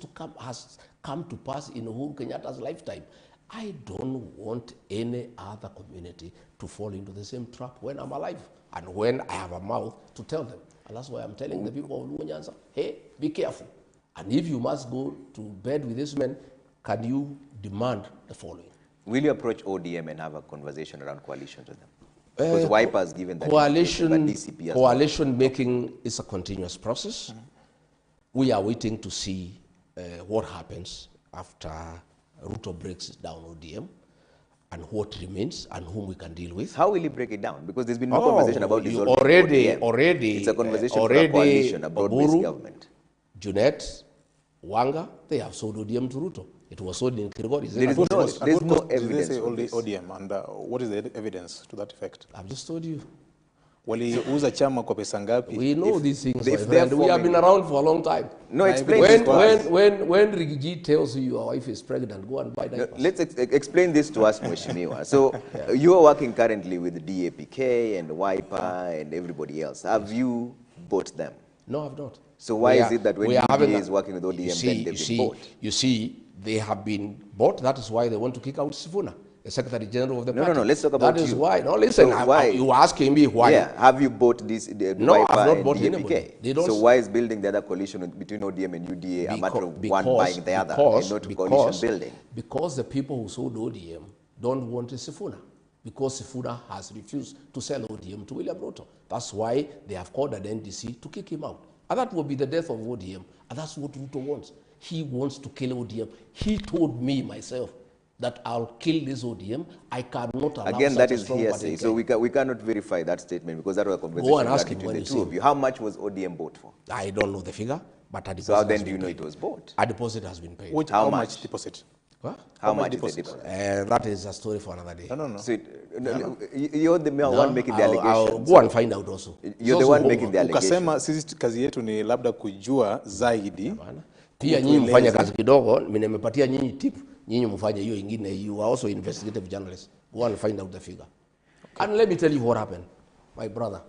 come to pass in Uhuru Kenyatta's lifetime. I don't want any other community to fall into the same trap when I'm alive and when I have a mouth to tell them. And that's why I'm telling the people of Luo Nyanza, hey, be careful. And if you must go to bed with this man, can you demand the following? Will you approach ODM and have a conversation around coalitions with them? Because Wiper has given that coalition making is a continuous process. We are waiting to see what happens after Ruto breaks down ODM. and what remains and whom we can deal with. How will he break it down? Because there's been no conversation about you dissolving already, It's a conversation for a coalition, a broad-based Oburu, government. Junet, Wanga, they have sold ODM to Ruto. It was sold in Kirigori. There is no evidence They say for only this. ODM, and what is the evidence to that effect? I've just told you. Waliuza chama kwa pesa ngapi? We know these things, my if they're friend. We have been forming- around for a long time. No, explain this to us. When Rigiji tells you your wife is pregnant, go and buy diapers. Let's explain this to us, Mheshimiwa. So you are working currently with DAPK and Wiper and everybody else. Have you bought them? No, I've not. So why We is are- it that when we are having UDA a- is working with ODM, then they've been bought? You see, they have been bought. That is why they want to kick out Sifuna, the Secretary General of the No, party. let's talk about That is you. why. No, listen, So why? you are asking me why. Yeah, have you bought this the No, I've Wiper not and bought DAPK? anybody. They don't So why is building the other coalition between ODM and UDA a matter of one buying the other and not coalition building? Because the people who sold ODM don't want a Sifuna. Because Sifuna has refused to sell ODM to William Ruto. That's why they have called an NDC to kick him out. And that will be the death of ODM. And that's what Ruto wants. He wants to kill ODM. He told me myself that I'll kill this ODM. I cannot allow Again, such that a is strong hearsay. party. So we cannot verify that statement because that was a conversation Go and ask him between when the you two see of you. How much was ODM bought for? I don't know the figure, but a deposit So how has then do been you know paid. it was bought? A deposit has been paid. Which, How how much? much deposit? What? How much much is the deposit? deposit? That is a story for another day. No. So you're the one making the I'll allegations. go and find out also. You're It's the also one homework. making the allegations. Ukasema sisi kazi yetu ni labda kujua zaidi. Pia nyinyi mfanye kazi kidogo, mimi nimepatia nyinyi tip, nyinyi mfanye hiyo ingine. You are also investigative journalists. Go and find out the figure. Okay. And let me tell you what happened. My brother,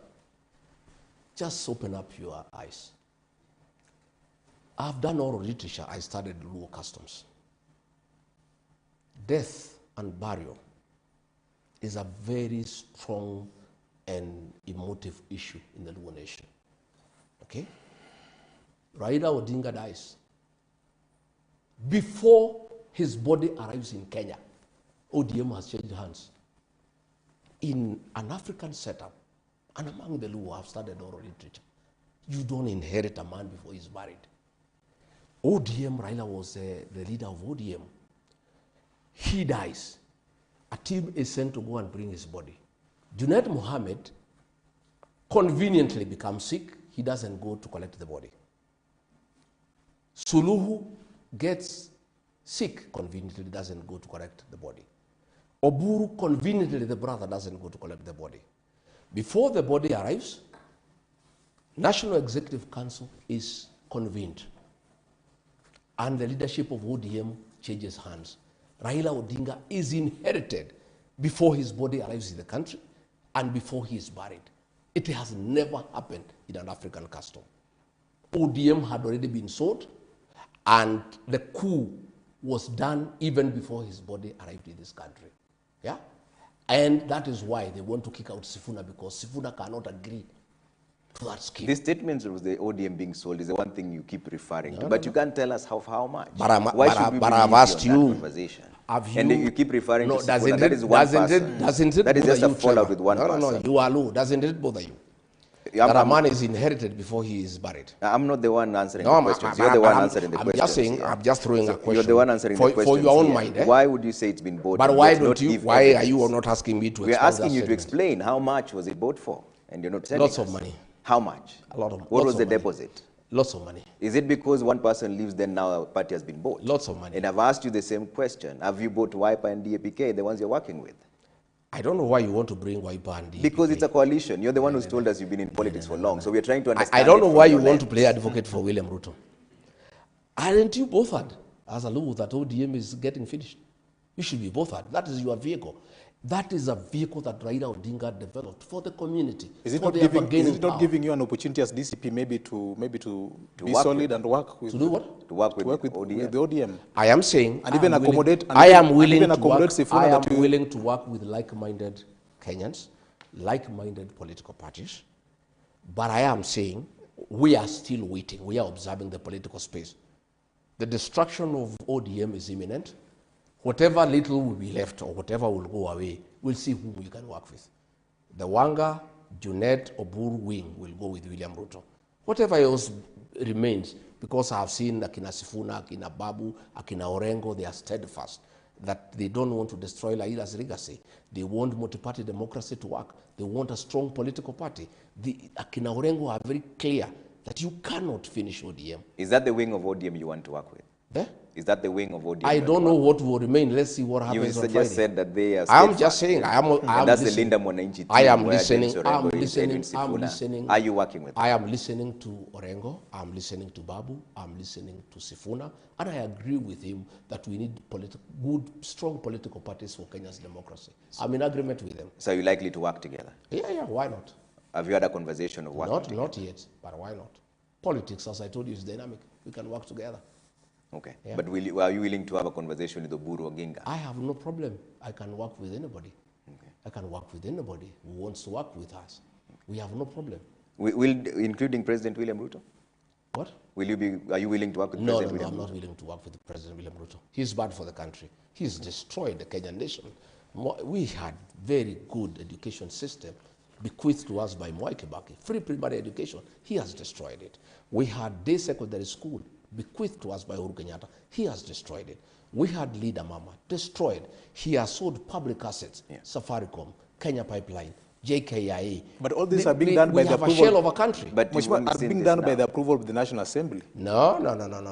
just open up your eyes. I've done oral literature. I studied Luo customs. Death and burial is a very strong and emotive issue in the Luo nation. Okay? Raila Odinga dies. Before his body arrives in Kenya, ODM has changed hands. In an African setup, and among the Luo have studied oral literature, you don't inherit a man before he's buried. ODM, Raila was the leader of ODM. He dies. A team is sent to go and bring his body. Junaid Mohammed conveniently becomes sick. He doesn't go to collect the body. Suluhu gets sick, conveniently doesn't go to collect the body. Oburu, conveniently, the brother doesn't go to collect the body. Before the body arrives, National Executive Council is convened. And the leadership of ODM changes hands. Raila Odinga is inherited before his body arrives in the country and before he is buried. It has never happened in an African custom. ODM had already been sold, and the coup was done even before his body arrived in this country. Yeah? And that is why they want to kick out Sifuna, because Sifuna cannot agree to that scheme. The statements of the ODM being sold is the one thing you keep referring to, but you can't tell us how much. But I'm- Why but should I- we but believe I've asked you on you, that conversation? have And you- you keep referring No, to doesn't Sifuna. That it- is one doesn't person. it- doesn't it That is bother just a you, fallout Trevor? with one No, person. you are low. Doesn't it bother you? I'm, That a I'm- man is inherited before he is buried. I'm not the one answering No, the I'm- questions. I'm- You're the one I'm- answering the I'm questions. just saying, here. I'm just throwing a You're question the one answering for- the for questions your own here. mind, eh? Why would you say it's been bought? But and why yet don't not you? give Why are you evidence? not asking me to We're expound asking that you to statement? explain how much was it bought for, and you're not telling Lots us. of money. How much? A lot of. What lots was of the money. deposit? Lots of money. Is it because one person leaves, then now a party has been bought? Lots of money. And I've asked you the same question. Have you bought Wiper and DAPK, the ones you're working with? I don't know why you want to bring Wiper and DPP. Because it's a coalition. You're the one who's told us you've been in politics for long. So we're trying to understand. I don't it know from why your you want to lens. play advocate for William Ruto. Aren't you bothered as a Luo that ODM is getting finished? You should be bothered. That is your vehicle. That is a vehicle that Raila Odinga developed for the community. Is it for not their giving? Is bargaining it not power. giving you an opportunity as DCP maybe to be work solid with- and work with To do what? To work to work with ODM. the ODM? I am saying, And even accommodate- and I even- am and willing even to work. accommodate Sifuna I am that you- willing to work with like-minded Kenyans, like-minded political parties. But I am saying we are still waiting. We are observing the political space. The destruction of ODM is imminent. Whatever little will be left or whatever will go away, we'll see whom we can work with. The Wanga, Junet, Oburu wing will go with William Ruto. Whatever else remains, because I have seen Akina Sifuna, Akina Babu, Akina Orengo, they are steadfast. that they don't want to destroy Laila's legacy. They want multi-party democracy to work. They want a strong political party. The Akina Orengo are very clear that you cannot finish ODM. Is that the wing of ODM you want to work with? Eh? Is that the wing of ODM? I don't know what will remain. Let's see what happens on Friday. You just said that they are I'm just saying, I am that's listening. the Linda Mwananchi team. I am where listening. James I'm Orengo is listening. Edwin I'm Sifuna. listening. Are you working with them? I am listening to Orengo. I'm listening to Babu. I'm listening to Sifuna. And I agree with him that we need good, strong political parties for Kenya's democracy. I'm in agreement with them. So are you likely to work together? Yeah, why not? Have you had a conversation of working together? Not yet, but why not? Politics, as I told you, is dynamic. We can work together. Okay. Yeah. But are you willing to have a conversation with Oburu Oginga? I have no problem. I can work with anybody. Okay. I can work with anybody who wants to work with us. We have no problem. Including President William Ruto? What? Are you willing to work with No, President William I'm Ruto? not willing to work with President William Ruto. He's bad for the country. He's destroyed the Kenyan nation. We had very good education system bequeathed to us by Mwai Kibaki. Free primary education. He has destroyed it. We had day secondary school bequeathed to us by Uhuru Kenyatta. He has destroyed it. We had Leader Mama, destroyed. He has sold public assets, Safaricom, Kenya Pipeline, JKIA. But all these are being done by the approval. We have a shell of a country. But Are being done by the approval of the National Assembly. No.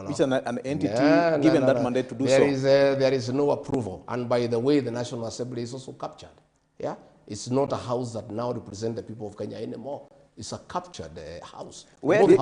Which is an entity given that mandate to do so. There is no approval. And by the way, the National Assembly is also captured. Yeah? It's not a house that now represents the people of Kenya anymore. It's a captured house. Including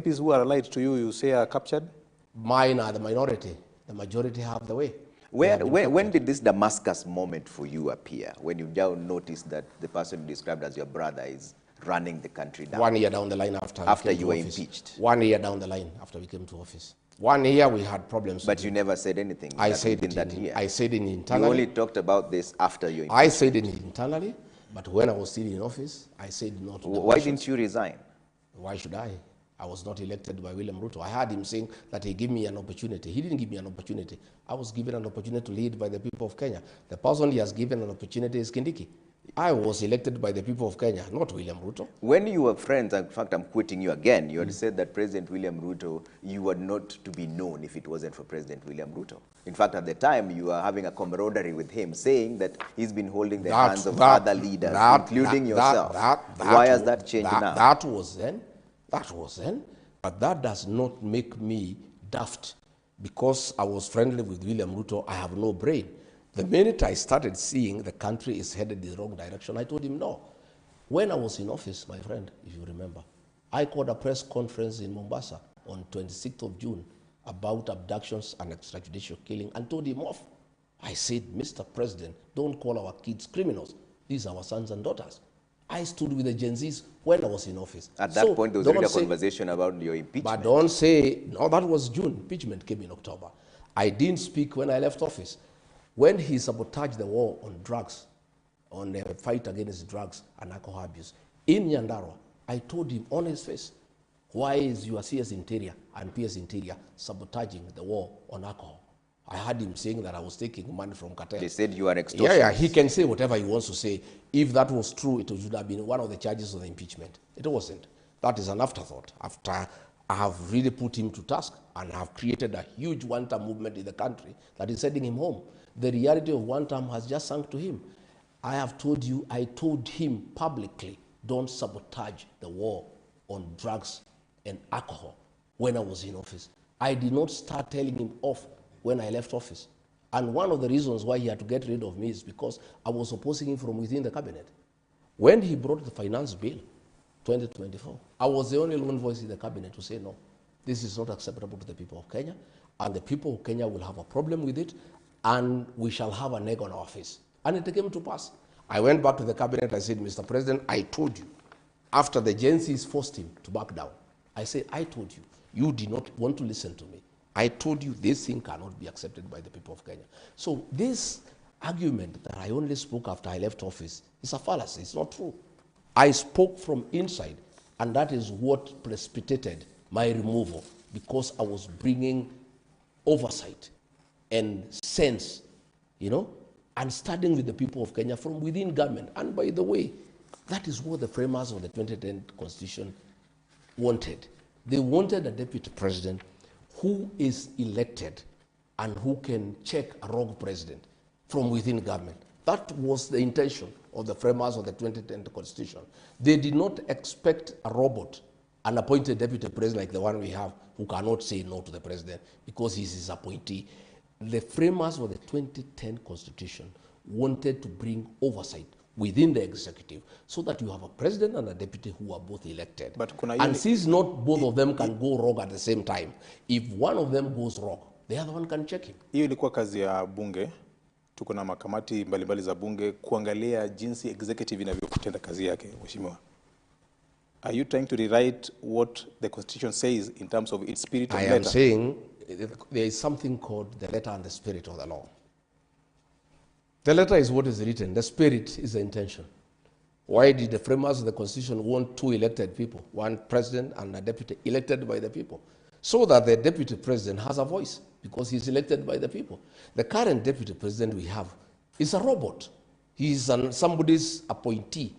MPs who are allied to you, you say are captured? Mine are the minority. The majority have the way. When did this Damascus moment for you appear? When you now noticed that the person you described as your brother is running the country down? 1 year down the line after you were impeached? 1 year down the line after we came to office. 1 year we had problems. But you never said anything. I said it that year. I said it internally. You only talked about this after you. I said it internally, but when I was still in office, I said not. Why didn't you resign? Why should I? I was not elected by William Ruto. I heard him saying that he gave me an opportunity. He didn't give me an opportunity. I was given an opportunity to lead by the people of Kenya. The person he has given an opportunity is Kindiki. I was elected by the people of Kenya, not William Ruto. When you were friends, in fact, I'm quoting you again, you had said that President William Ruto, you were not to be known if it wasn't for President William Ruto. In fact, at the time, you were having a camaraderie with him, saying that he's been holding the hands of other leaders, including yourself. Why has that changed now? That was then. But that does not make me daft. Because I was friendly with William Ruto, I have no brain. The minute I started seeing the country is headed in the wrong direction, I told him no. When I was in office, my friend, if you remember, I called a press conference in Mombasa on 26th of June about abductions and extrajudicial killing and told him off. I said, Mr. President, don't call our kids criminals. These are our sons and daughters. I stood with the Gen Zs when I was in office. At that point, there was already a conversation about your impeachment. But don't say, no, that was June. Impeachment came in October. I didn't speak when I left office. When he sabotaged the war on drugs, on the fight against drugs and alcohol abuse, in Nyandarua, I told him on his face, why is your CS Interior and PS Interior sabotaging the war on alcohol? I heard him saying that I was taking money from cartel. They said you are extortionist. Yeah, he can say whatever he wants to say. If that was true, it should have been one of the charges of the impeachment. It wasn't. That is an afterthought. After I have really put him to task and have created a huge one-term movement in the country that is sending him home. The reality of one term has just sunk to him. I have told you, I told him publicly, don't sabotage the war on drugs and alcohol when I was in office. I did not start telling him off when I left office. And one of the reasons why he had to get rid of me is because I was opposing him from within the cabinet. When he brought the finance bill, 2024, I was the only lone voice in the cabinet to say, no, this is not acceptable to the people of Kenya, and the people of Kenya will have a problem with it, and we shall have an egg on our face. And it came to pass. I went back to the cabinet, I said, Mr. President, I told you, after the Gen Zs forced him to back down, I said, I told you, you did not want to listen to me. I told you this thing cannot be accepted by the people of Kenya. So this argument that I only spoke after I left office is a fallacy, it's not true. I spoke from inside, and that is what precipitated my removal, because I was bringing oversight and sense, and starting with the people of Kenya from within government. And by the way, that is what the framers of the 2010 Constitution wanted. They wanted a deputy president who is elected and who can check a rogue president from within government. That was the intention of the framers of the 2010 Constitution. They did not expect a robot, an appointed deputy president like the one we have, who cannot say no to the president because he's his appointee. The framers of the 2010 Constitution wanted to bring oversight within the executive so that you have a president and a deputy who are both elected. But and since not both of them can go wrong at the same time, if one of them goes wrong, the other one can check him. Hiyo ilikuwa kazi ya bunge. Tuko na makamati mbalimbali za bunge kuangalia jinsi executive inavyotenda kazi yake, mheshimiwa. Are you trying to rewrite what the constitution says in terms of its spirit of letter? I am saying there is something called the letter and the spirit of the law. The letter is what is written. The spirit is the intention. Why did the framers of the Constitution want two elected people, one president and a deputy elected by the people? So that the deputy president has a voice because he's elected by the people. The current deputy president we have is a robot. He's somebody's appointee.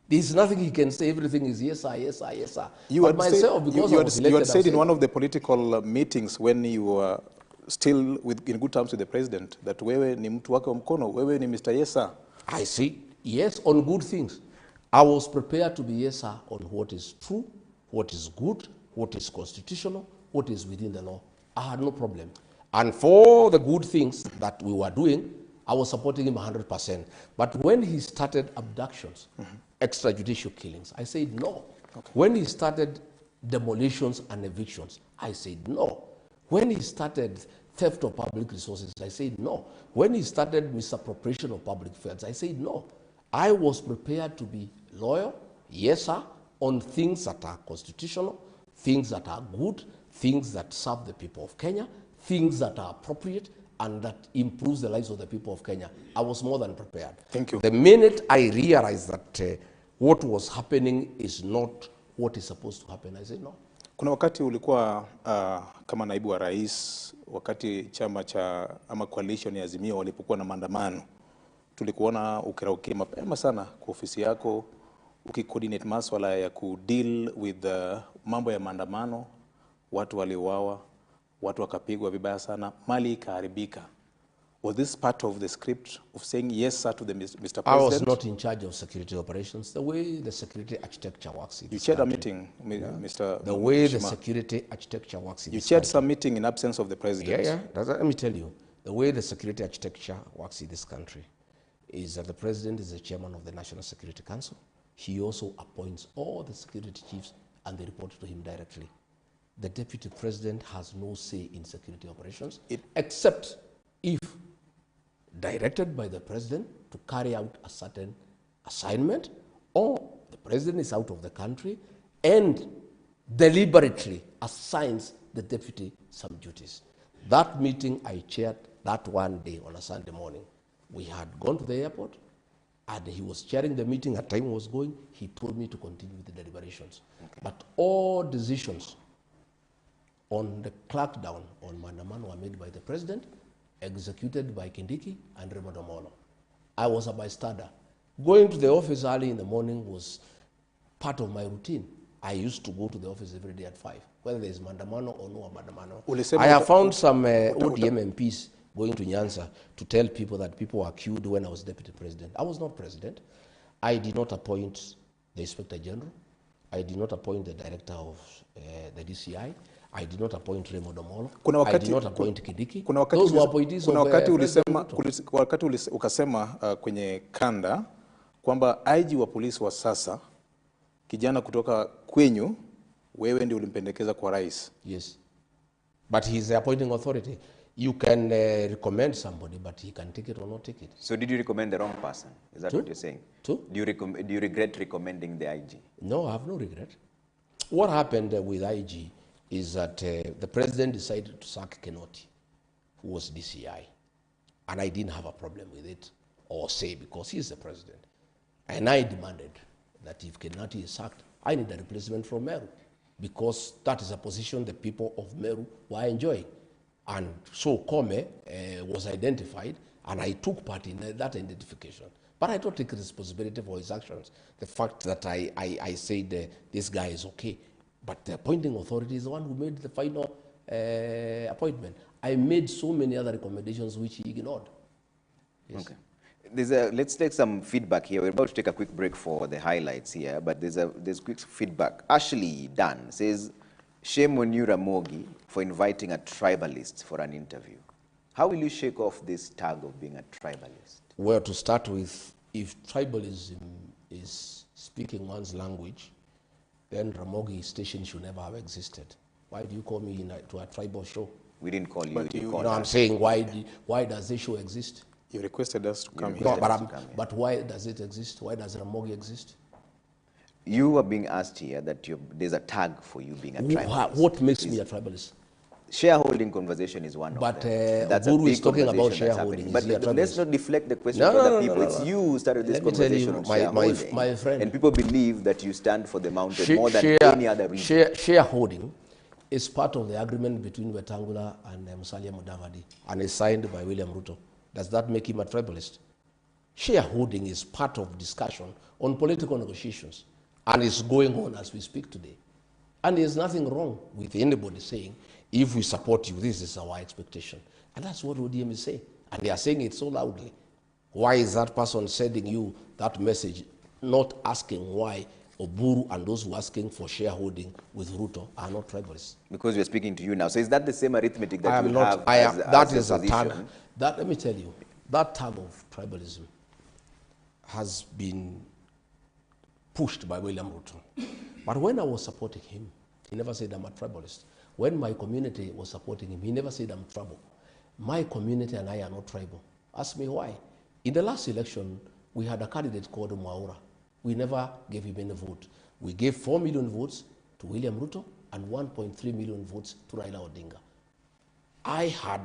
There's nothing he can say. Everything is yes, sir, yes, sir, yes, sir. You had said in one of the political meetings when you were still in good terms with the president that wewe ni mtu wake wa mkono, wewe ni Mr. Yes, sir. I say yes on good things. I was prepared to be yes, sir, on what is true, what is good, what is constitutional, what is within the law. I had no problem. And for the good things that we were doing, I was supporting him 100%. But when he started abductions, extrajudicial killings, I said no. Okay. When he started demolitions and evictions, I said no. When he started theft of public resources, I said no. When he started misappropriation of public funds, I said no. I was prepared to be loyal, yes, sir, on things that are constitutional, things that are good, things that serve the people of Kenya, things that are appropriate, and that improves the lives of the people of Kenya. I was more than prepared. Thank you. The minute I realized that what was happening is not what is supposed to happen, I said no. Kuna wakati ulikuwa kama naibu wa rais, wakati chama cha ama coalition ya Azimio walipokuwa na maandamano, tulikuona ukiraukia mapema sana kwa ofisi yako, ukicoordinate masuala ya kudeal with mambo ya maandamano, watu waliuawa, watu wakapigwa vibaya sana, mali ikaharibika. Was this part of the script of saying yes, sir, to the Mr. President? I was not in charge of security operations. The way the security architecture works in You chaired a meeting, Mr. The way the security architecture works in You chaired some meeting in absence of the president. Yeah. Let me tell you, the way the security architecture works in this country is that the president is the chairman of the National Security Council. He also appoints all the security chiefs and they report to him directly. The deputy president has no say in security operations, except if directed by the president to carry out a certain assignment, or the president is out of the country and deliberately assigns the deputy some duties. That meeting I chaired that one day on a Sunday morning. We had gone to the airport and he was chairing the meeting. At time was going, he told me to continue with the deliberations. Okay. But all decisions on the crackdown on Maandamano were made by the president, executed by Kindiki and Raymond Omolo. I was a bystander. Going to the office early in the morning was part of my routine. I used to go to the office every day at 5, whether there is Maandamano or no Maandamano. I have found some ODM MPs going to Nyanza to tell people that people were queued when I was deputy president. I was not president. I did not appoint the inspector general. I did not appoint the director of the DCI. I did not appoint Raymond Omolo. I did not appoint Kindiki. Those were appointees of wakati ukasema kwenye kanda kwamba IG wa polisi wa sasa kijana kutoka kwenyu wewe ndio ulimpendekeza kwa rais. Yes. But he is the appointing authority. You can recommend somebody, but he can take it or not take it. So did you recommend the wrong person? Is that what you're saying? Do you regret recommending the IG? No, I have no regret. What happened with IG is that the president decided to sack Kenoti, who was DCI. And I didn't have a problem with it, or say, because he's the president. And I demanded that if Kenoti is sacked, I need a replacement from Meru, because that is a position the people of Meru were enjoying. And so Kome was identified, and I took part in that identification. But I don't take responsibility for his actions. The fact that I said this guy is okay, but the appointing authority is the one who made the final appointment. I made so many other recommendations which he ignored. Yes. Okay. Let's take some feedback here. We're about to take a quick break for the highlights here, but there's quick feedback. Ashley Dan says, shame on you, Ramogi, for inviting a tribalist for an interview. How will you shake off this tag of being a tribalist? Well, to start with, if tribalism is speaking one's language, then Ramogi station should never have existed. Why do you call me to a tribal show? We didn't call you. But you you- called No, I'm us. saying why does this show exist? You requested us to come requested here. us to come here. But why does it exist? Why does Ramogi exist? You are being asked here that there's a tag for you being a tribalist. What makes me a tribalist? Shareholding conversation is one But, of them. And that's a Oburu big is talking about conversation that's shareholding. happening. Is he a But let's tribalist? not deflect the question No, to no, other no, people. no, no, It's no. you who started this Let me tell you, conversation on shareholding. my friend. And people believe that you stand for the mountain more than any other reason. Shareholding is part of the agreement between Wetangula and Musalia Mudavadi and is signed by William Ruto. Does that make him a tribalist? Shareholding is part of discussion on political negotiations and is going on as we speak today. And there's nothing wrong with anybody saying, if we support you, this is our expectation. And that's what ODM is saying. And they are saying it so loudly. Why is that person sending you that message, not asking why Oburu and those who are asking for shareholding with Ruto are not tribalists? Because we're speaking to you now. So is that the same arithmetic that I am you not, have I am, that as is a tag. position? That, let me tell you, that tag of tribalism has been pushed by William Ruto. But when I was supporting him, he never said I'm a tribalist. When my community was supporting him, he never said I'm tribal. My community and I are not tribal. Ask me why. In the last election, we had a candidate called Mwaura. We never gave him any vote. We gave 4 million votes to William Ruto and 1.3 million votes to Raila Odinga. I had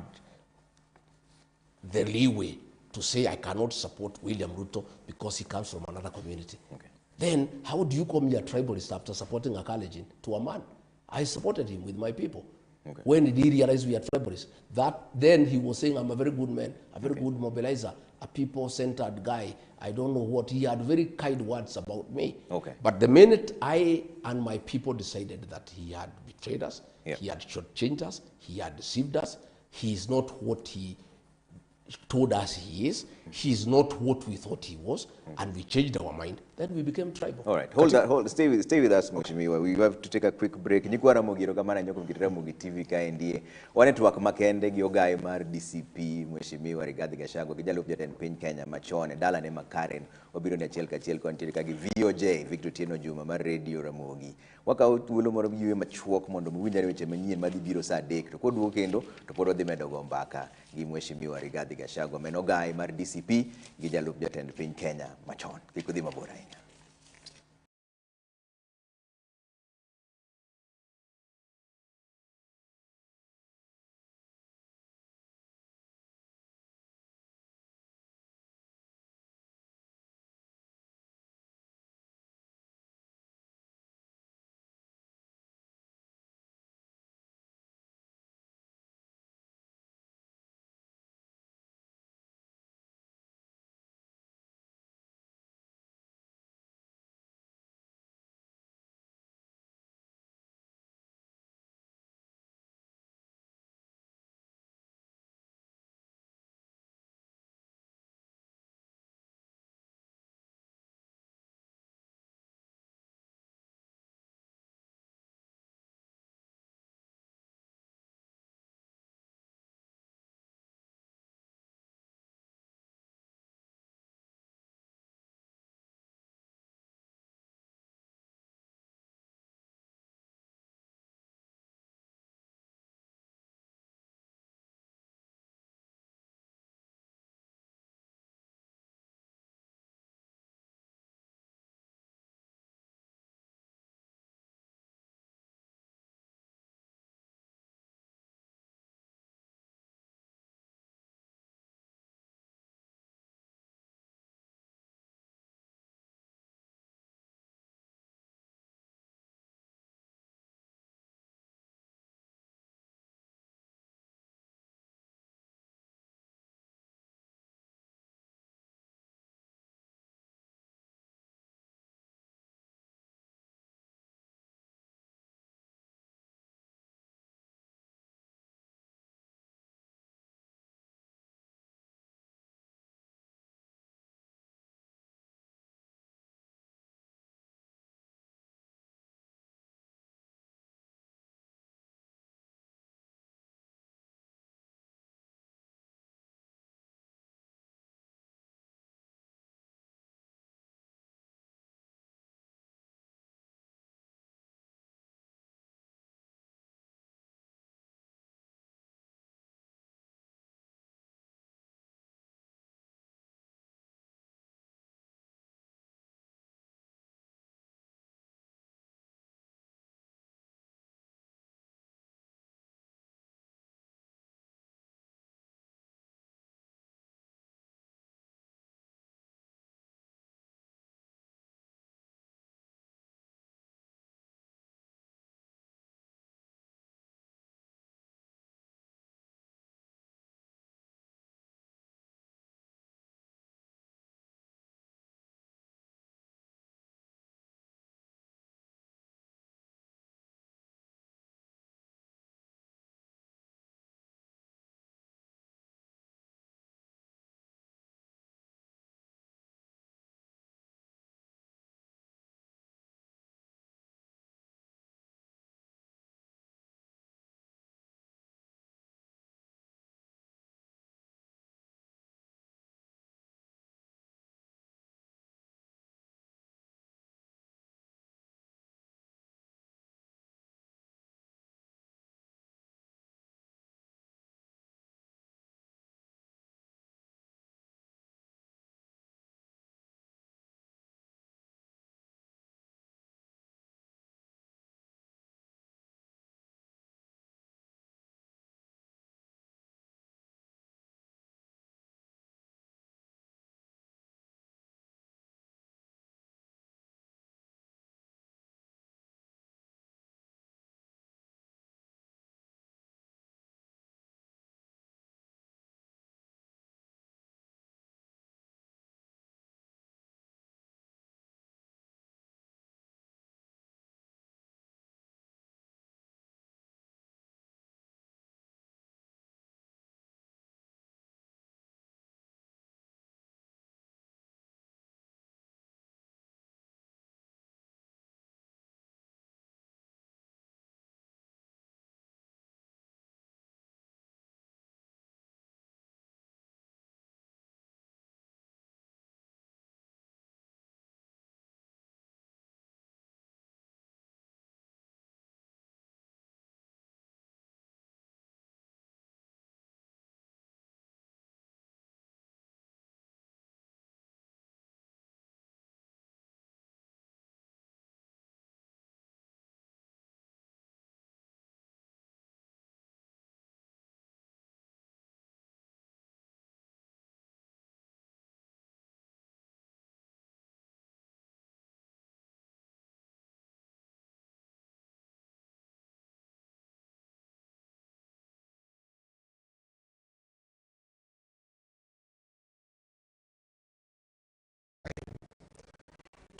the leeway to say I cannot support William Ruto because he comes from another community. Okay. Then how do you call me a tribalist after supporting a Kalenjin to a man? I supported him with my people. Okay. When did he realize we are tribalists? Then he was saying I'm a very good man, a very good mobilizer, a people-centered guy. I don't know what. He had very kind words about me. Okay. But the minute I and my people decided that he had betrayed us, Yep. he had shortchanged us, he had deceived us, he is not what he told us he is, he is not what we thought he was, and we changed our mind, then we became tribal. All right, stay with us, Mheshimiwa. We have to take a quick break. Nyikuwa Ramogiro kama na nyoko mkitira Mugi TV kaendie. Wane tuwak makende gyogai mar DCP Mheshimiwa Rigathi Gachagua kijalo pjata piny Kenya machone dala ne makaren obiro ni achiel kachiel kontiere kagi VOJ Victor Tieno Juma mar Radio Ramogi. Waka thuolo moro yue machuok mondo muwinjare weche manyien madhi biro saa 3 to koduogo kendo to pod odhi medo go mbaka gi Mheshimiwa Rigathi Gachagua menogai mar DCP gi jalup jatend piny Kenya machon. Kik udhi mabor ahinya.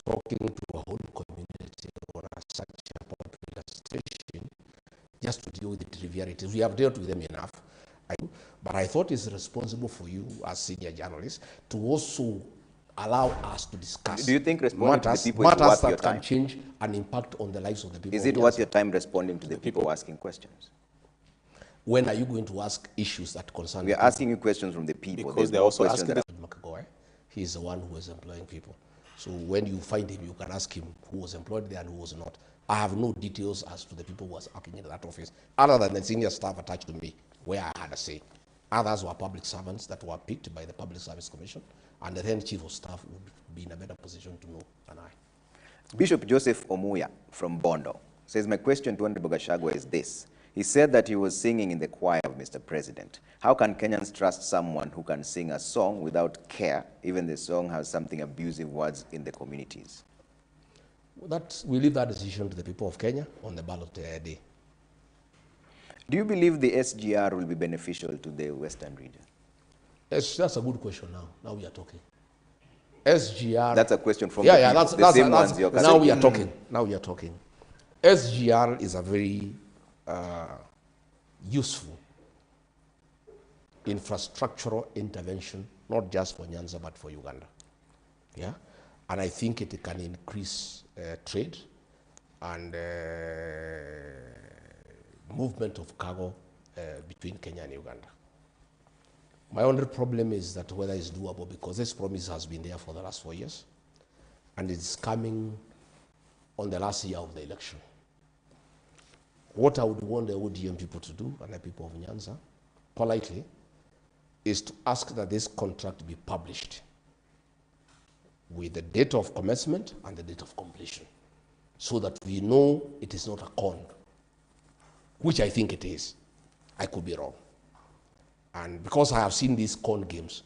talking to a whole community on such a popular station just to deal with the trivialities. We have dealt with them enough. But I thought it's responsible for you as senior journalists to also allow us to discuss. Do you think responding to the people is matters worth your that can time? change and impact on the lives of the people? Is it worth your time responding to the people asking questions? When are you going to ask issues that concern We are asking you questions from the people. Because There's they're no also questions asking that Gachagua, he is the one who is employing people. So when you find him, you can ask him who was employed there and who was not. I have no details as to the people who was working in that office, other than the senior staff attached to me, where I had a say. Others were public servants that were picked by the Public Service Commission, and the then chief of staff would be in a better position to know than I. Bishop Joseph Omuya from Bondo says, my question to Honorable Gachagua is this. He said that he was singing in the choir of Mr. President. How can Kenyans trust someone who can sing a song without care, even the song has something abusive words in the communities? We leave that decision to the people of Kenya on the ballot day. Do you believe the SGR will be beneficial to the Western region? Yes, that's a good question now. Now we are talking. SGR. That's a question from yeah, the yeah, people, that's, the same ones you're now we are casting. talking. Now we are talking. SGR is a very useful infrastructural intervention, not just for Nyanza, but for Uganda. Yeah? And I think it can increase trade and movement of cargo between Kenya and Uganda. My only problem is that whether it's doable, because this promise has been there for the last 4 years, and it's coming on the last year of the election. What I would want the ODM people to do, and the people of Nyanza, politely, is to ask that this contract be published with the date of commencement and the date of completion, so that we know it is not a con, which I think it is. I could be wrong. And because I have seen these con games,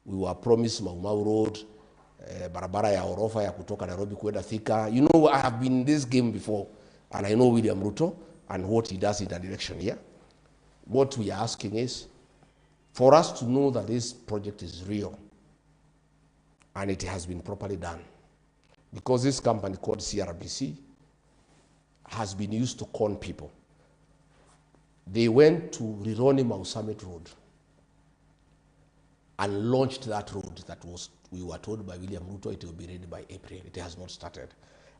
we were promised Mau Mau Road, barabara ya orofa ya kutoka Nairobi kwenda Thika. You know, I have been in this game before, and I know William Ruto and what he does in that direction here. What we are asking is for us to know that this project is real and it has been properly done. Because this company called CRBC has been used to con people. They went to Rironi Mau Summit Road and launched that road that was, we were told by William Ruto it will be ready by April. It has not started.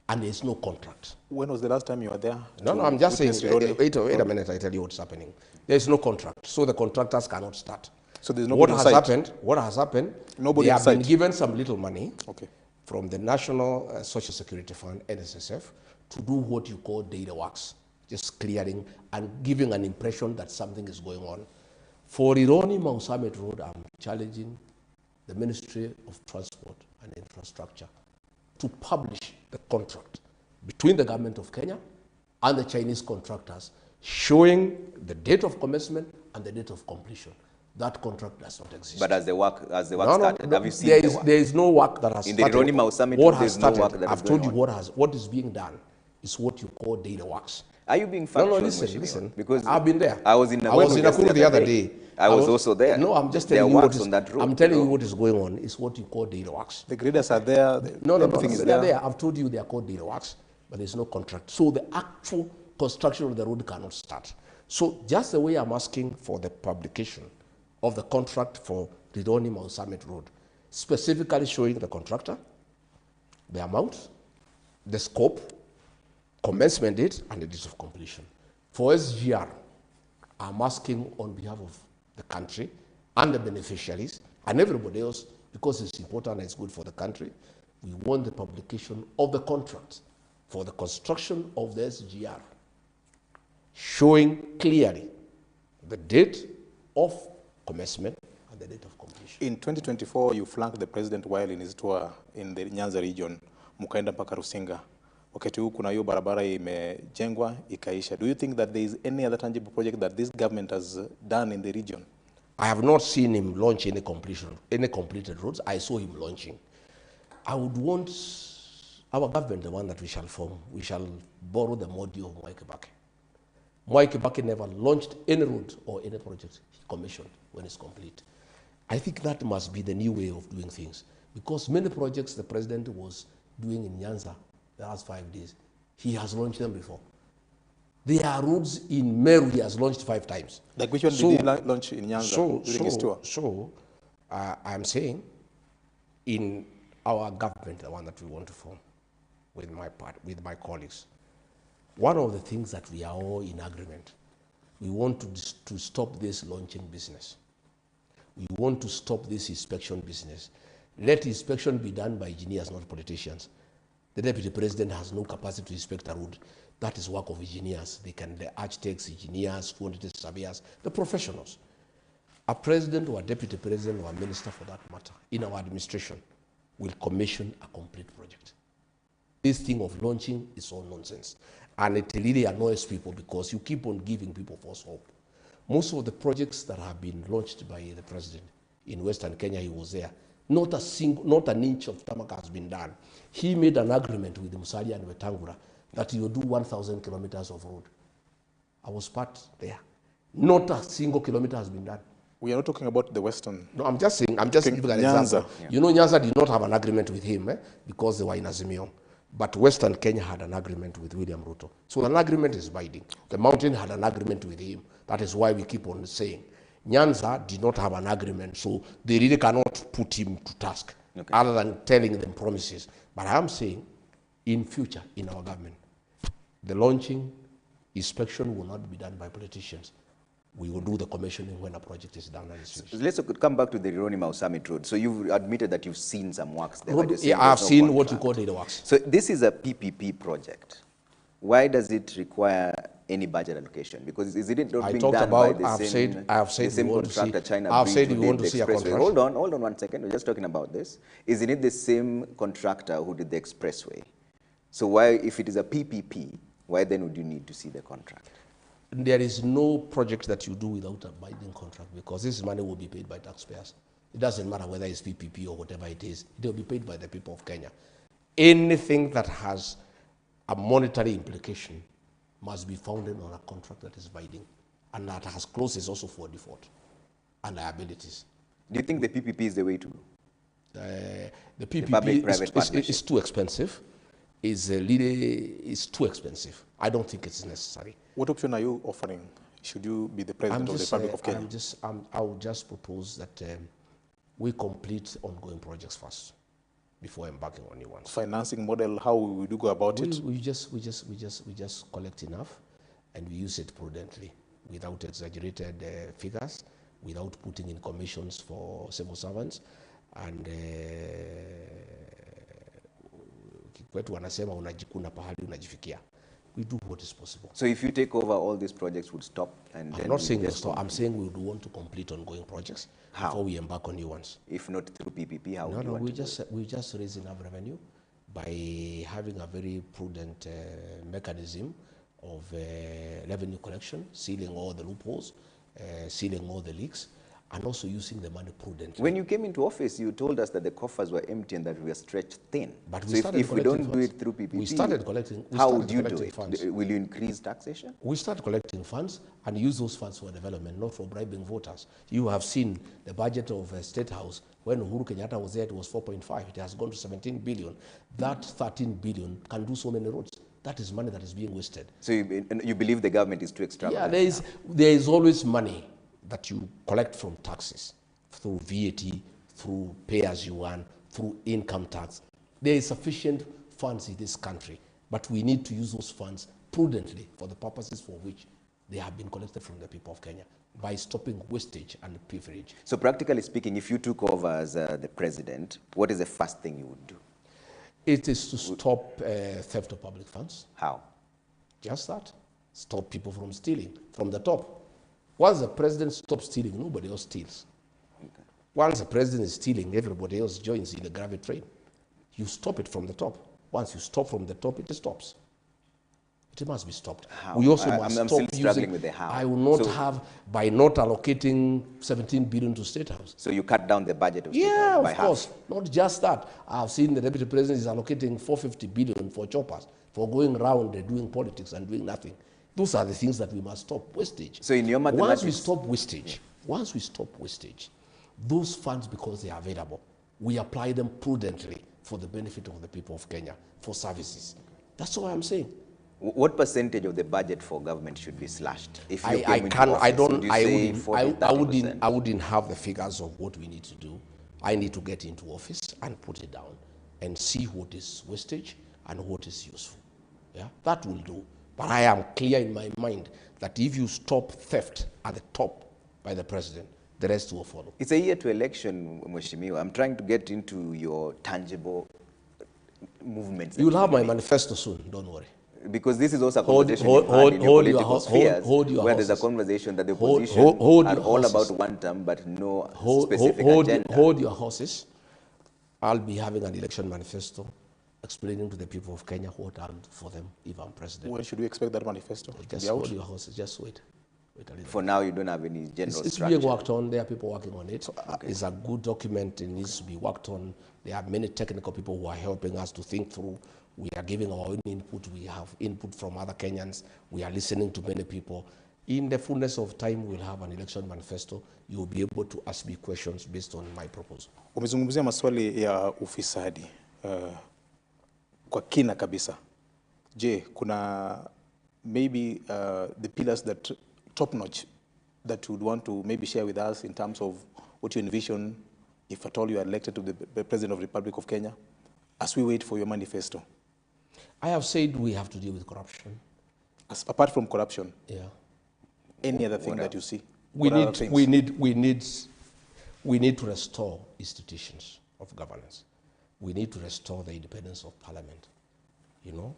And there's no contract. When was the last time you were there? No, I'm just saying, Rironi? wait a minute, I tell you what's happening. There's no contract, so the contractors cannot start. So there's nobody on site? What has happened, Nobody they on have been site? given some little money from the National Social Security Fund, NSSF, to do what you call data works, just clearing and giving an impression that something is going on. For Rironi Mau Summit Road, I'm challenging the Ministry of Transport and Infrastructure to publish the contract between the government of Kenya and the Chinese contractors, showing the date of commencement and the date of completion. That contract does not exist. But as the work started, have you seen there the is, work? there is no work that has In the started. Rironi Mau Summit, what has there's no started, work that is I've told you going what is being done is what you call data works. Are you being factual? No, listen. Because I've been there. I was in Nakuru the other day. I was also there. No, I'm just There telling are you works on that road. I'm telling you what is going on. Is what you call data works. The graders are there. Everything is They're there. I've told you they are called data works, but there's no contract. So the actual construction of the road cannot start. So just the way I'm asking for the publication of the contract for Rironi Mau Summit Road, specifically showing the contractor, the amount, the scope, commencement date, and the date of completion. For SGR, I'm asking on behalf of the country and the beneficiaries and everybody else, because it's important and it's good for the country, we want the publication of the contract for the construction of the SGR, showing clearly the date of commencement and the date of completion. In 2024, you flanked the president while in his tour in the Nyanza region, mukaenda mpaka Rusinga. Wakati huu kuna hiyo barabara imejengwa ikaisha. Do you think that there is any other tangible project that this government has done in the region? I have not seen him launch any completed roads. I saw him launching. I would want our government, the one that we shall form, we shall borrow the model of Mwai Kibaki. Mwai Kibaki never launched any road or any project he commissioned when it's complete. I think that must be the new way of doing things, because many projects the president was doing in Nyanza the last 5 days. He has launched them before. There are roads in Meru he has launched 5 times. Like which one did he launch in Nyanza during his tour? So, I'm saying in our government, the one that we want to form with my colleagues, one of the things that we are all in agreement, we want to stop this launching business. We want to stop this inspection business. Let inspection be done by engineers, not politicians. The deputy president has no capacity to inspect a road. That is work of engineers. The architects, engineers, quantity surveyors, the professionals. A president or a deputy president or a minister for that matter in our administration will commission a complete project. This thing of launching is all nonsense. And it really annoys people because you keep on giving people false hope. Most of the projects that have been launched by the president in Western Kenya, he was there. Not an inch of tarmac has been done. He made an agreement with Musalia and Wetangula that he will do 1,000 kilometers of road. I was part there. Not a single kilometer has been done. We are not talking about the Western. No, I'm just giving an example. Yeah. You know, Nyanza did not have an agreement with him because they were in Azimio. But Western Kenya had an agreement with William Ruto. So an agreement is binding. The mountain had an agreement with him. That is why we keep on saying. Nyanza did not have an agreement, so they really cannot put him to task, other than telling them promises. But I am saying, in future, in our government, the launching, inspection will not be done by politicians. We will do the commissioning when a project is done and is finished. Let's come back to the Ronimau Summit Road. So you've admitted that you've seen some works there. Yeah, I've seen what you call data works. So this is a PPP project. Why does it require any budget allocation? Because is it not being done by the same contractor China? I've said we want to see a contract. Hold on 1 second. We're just talking about this. Isn't it the same contractor who did the expressway? So why, if it is a PPP, why then would you need to see the contract? There is no project that you do without a binding contract because this money will be paid by taxpayers. It doesn't matter whether it's PPP or whatever it is. It will be paid by the people of Kenya. Anything that has a monetary implication must be founded on a contract that is binding and that has clauses also for default and liabilities. Do you think the PPP is the way to go? The PPP is too expensive. It's too expensive. I don't think it's necessary. What option are you offering? Should you be the president of the Republic of Kenya? I would just propose that we complete ongoing projects first before embarking on new ones. Financing model, how would you go about it? We just collect enough and we use it prudently without exaggerated figures, without putting in commissions for civil servants, and kwetu wanasema unajikuna pahali unajifikia. We do what is possible. So if you take over, all these projects would stop? And I'm not saying we'll stop. I'm saying we would want to complete ongoing projects before we embark on new ones. If not through PPP, how would you want to we just raise enough revenue by having a very prudent mechanism of revenue collection, sealing all the loopholes, sealing all the leaks, and also using the money prudently. When you came into office, you told us that the coffers were empty and that we were stretched thin. But so if we don't do it through PPP, we started collecting. How would you do it? Will you increase taxation? We started collecting funds and use those funds for development, not for bribing voters. You have seen the budget of State House. When Uhuru Kenyatta was there, it was 4.5. It has gone to 17 billion. That 13 billion can do so many roads. That is money that is being wasted. So you believe the government is too extravagant? Yeah, there is always money that you collect from taxes, through VAT, through pay-as-you-earn, through income tax. There is sufficient funds in this country, but we need to use those funds prudently for the purposes for which they have been collected from the people of Kenya, by stopping wastage and privilege. So practically speaking, if you took over as the president, what is the first thing you would do? It is to stop theft of public funds. How? Just that. Stop people from stealing from the top. Once the president stops stealing, nobody else steals. Okay. Once the president is stealing, everybody else joins in the gravity train. You stop it from the top. Once you stop from the top, it stops. It must be stopped. How? We also I'm still struggling with the how. I will not have, by not allocating 17 billion to State House. So you cut down the budget of State House by half? Yeah, of course. Not just that. I've seen the deputy president is allocating 450 billion for choppers, for going around doing politics and doing nothing. Those are the things that we must stop. Wastage. So in your mathematics, once we stop wastage, those funds, because they are available, we apply them prudently for the benefit of the people of Kenya, for services. That's all I'm saying. What percentage of the budget for government should be slashed? If you I came into can't, I office, don't, would you I say wouldn't, 40, I 30%? wouldn't have the figures of what we need to do. I need to get into office and put it down and see what is wastage and what is useful. Yeah, that will do. But I am clear in my mind that if you stop theft at the top by the president, the rest will follow. It's a year to election, Mheshimiwa. I'm trying to get into your tangible movements. You'll have my manifesto soon, don't worry. Because this is also a conversation you've had in your political spheres, where there's a conversation that the opposition are all about one term, but no specific agenda. Hold your horses. I'll be having an election manifesto explaining to the people of Kenya what I'll do for them if I'm president. When should we expect that manifesto to Just be out? hold your horses, just wait. Wait a little. For now, you don't have any general It's structure. being worked on. There are people working on it. It's a good document. It needs to be worked on. There are many technical people who are helping us to think through. We are giving our own input. We have input from other Kenyans. We are listening to many people. In the fullness of time, we'll have an election manifesto. You will be able to ask me questions based on my proposal. Umezungumzia maswali ya ufisadi kwa kina kabisa. Je, kuna maybe the pillars that top notch that you would want to maybe share with us in terms of what you envision if at all you are elected to the President of the Republic of Kenya as we wait for your manifesto? I have said we have to deal with corruption. Apart from corruption, Yeah. any other thing that you see? We What other things? need to restore institutions of governance. We need to restore the independence of parliament. You know,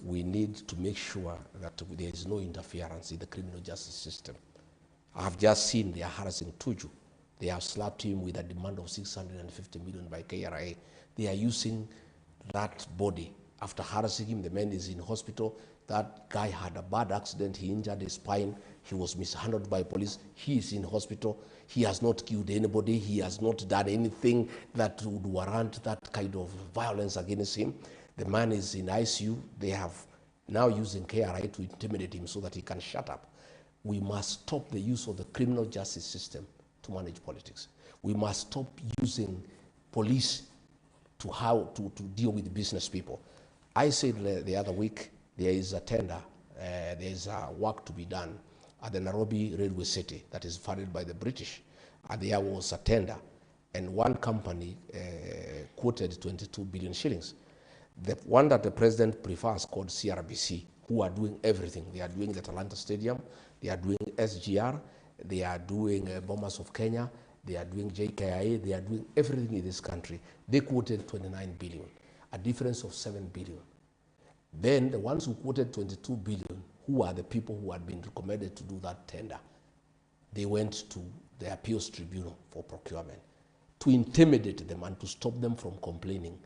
we need to make sure that there is no interference in the criminal justice system. I have just seen they are harassing Tuju. They have slapped him with a demand of 650 million by KRA. They are using that body. After harassing him, the man is in hospital. That guy had a bad accident. He injured his spine. He was mishandled by police. He is in hospital. He has not killed anybody. He has not done anything that would warrant that kind of violence against him. The man is in ICU. They have now using KRA to intimidate him so that he can shut up. We must stop the use of the criminal justice system to manage politics. We must stop using police to deal with business people. I said the other week, there is a tender, there is a work to be done at the Nairobi Railway City that is funded by the British. And there was a tender, and one company quoted 22 billion shillings. The one that the president prefers, called CRBC, who are doing everything. They are doing the Talanta Stadium, they are doing SGR, they are doing Bombers of Kenya, they are doing JKIA, they are doing everything in this country. They quoted 29 billion, a difference of 7 billion. Then the ones who quoted 22 billion, who are the people who had been recommended to do that tender, they went to the appeals tribunal for procurement to intimidate them and to stop them from complaining.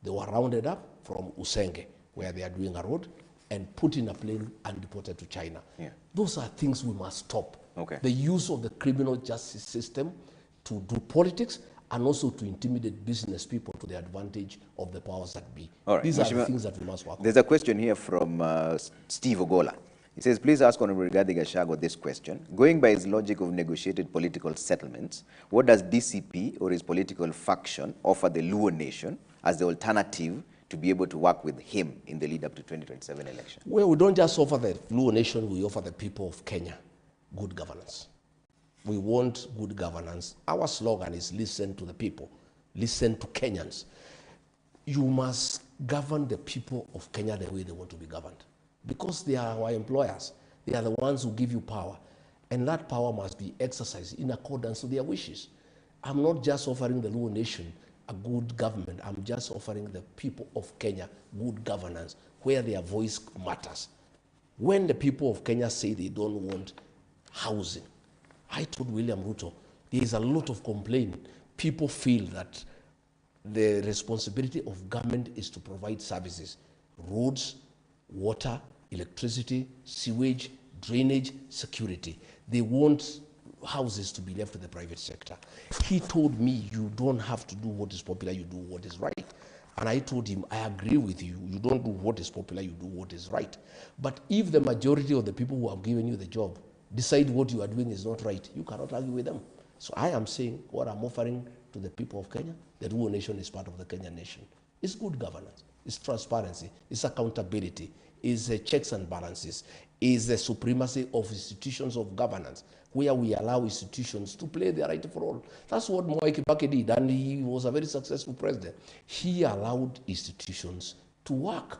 They were rounded up from Usenge, where they are doing a road, and put in a plane and deported to China. Yeah. Those are things we must stop. Okay. The use of the criminal justice system to do politics and also to intimidate business people to the advantage of the powers that be. All right. These are the things that we must work on. There's a question here from Steve Ogola. He says, please ask Honorable Rigathi Gachagua this question. Going by his logic of negotiated political settlements, what does DCP or his political faction offer the Luo Nation as the alternative to be able to work with him in the lead up to 2027 election? Well, we don't just offer the Luo Nation, we offer the people of Kenya good governance. We want good governance. Our slogan is listen to the people, listen to Kenyans. You must govern the people of Kenya the way they want to be governed, because they are our employers. They are the ones who give you power, and that power must be exercised in accordance with their wishes. I'm not just offering the Luo Nation a good government. I'm just offering the people of Kenya good governance where their voice matters. When the people of Kenya say they don't want housing, I told William Ruto, there is a lot of complaint. People feel that the responsibility of government is to provide services, roads, water, electricity, sewage, drainage, security. They want houses to be left to the private sector. He told me, you don't have to do what is popular, you do what is right. And I told him, I agree with you. You don't do what is popular, you do what is right. But if the majority of the people who have given you the job decide what you are doing is not right, you cannot argue with them. So I am saying what I'm offering to the people of Kenya, the Luo Nation is part of the Kenyan nation. It's good governance. It's transparency. It's accountability. It's checks and balances. It's the supremacy of institutions of governance, where we allow institutions to play their rightful role. That's what Mwai Kibaki did, and he was a very successful president. He allowed institutions to work,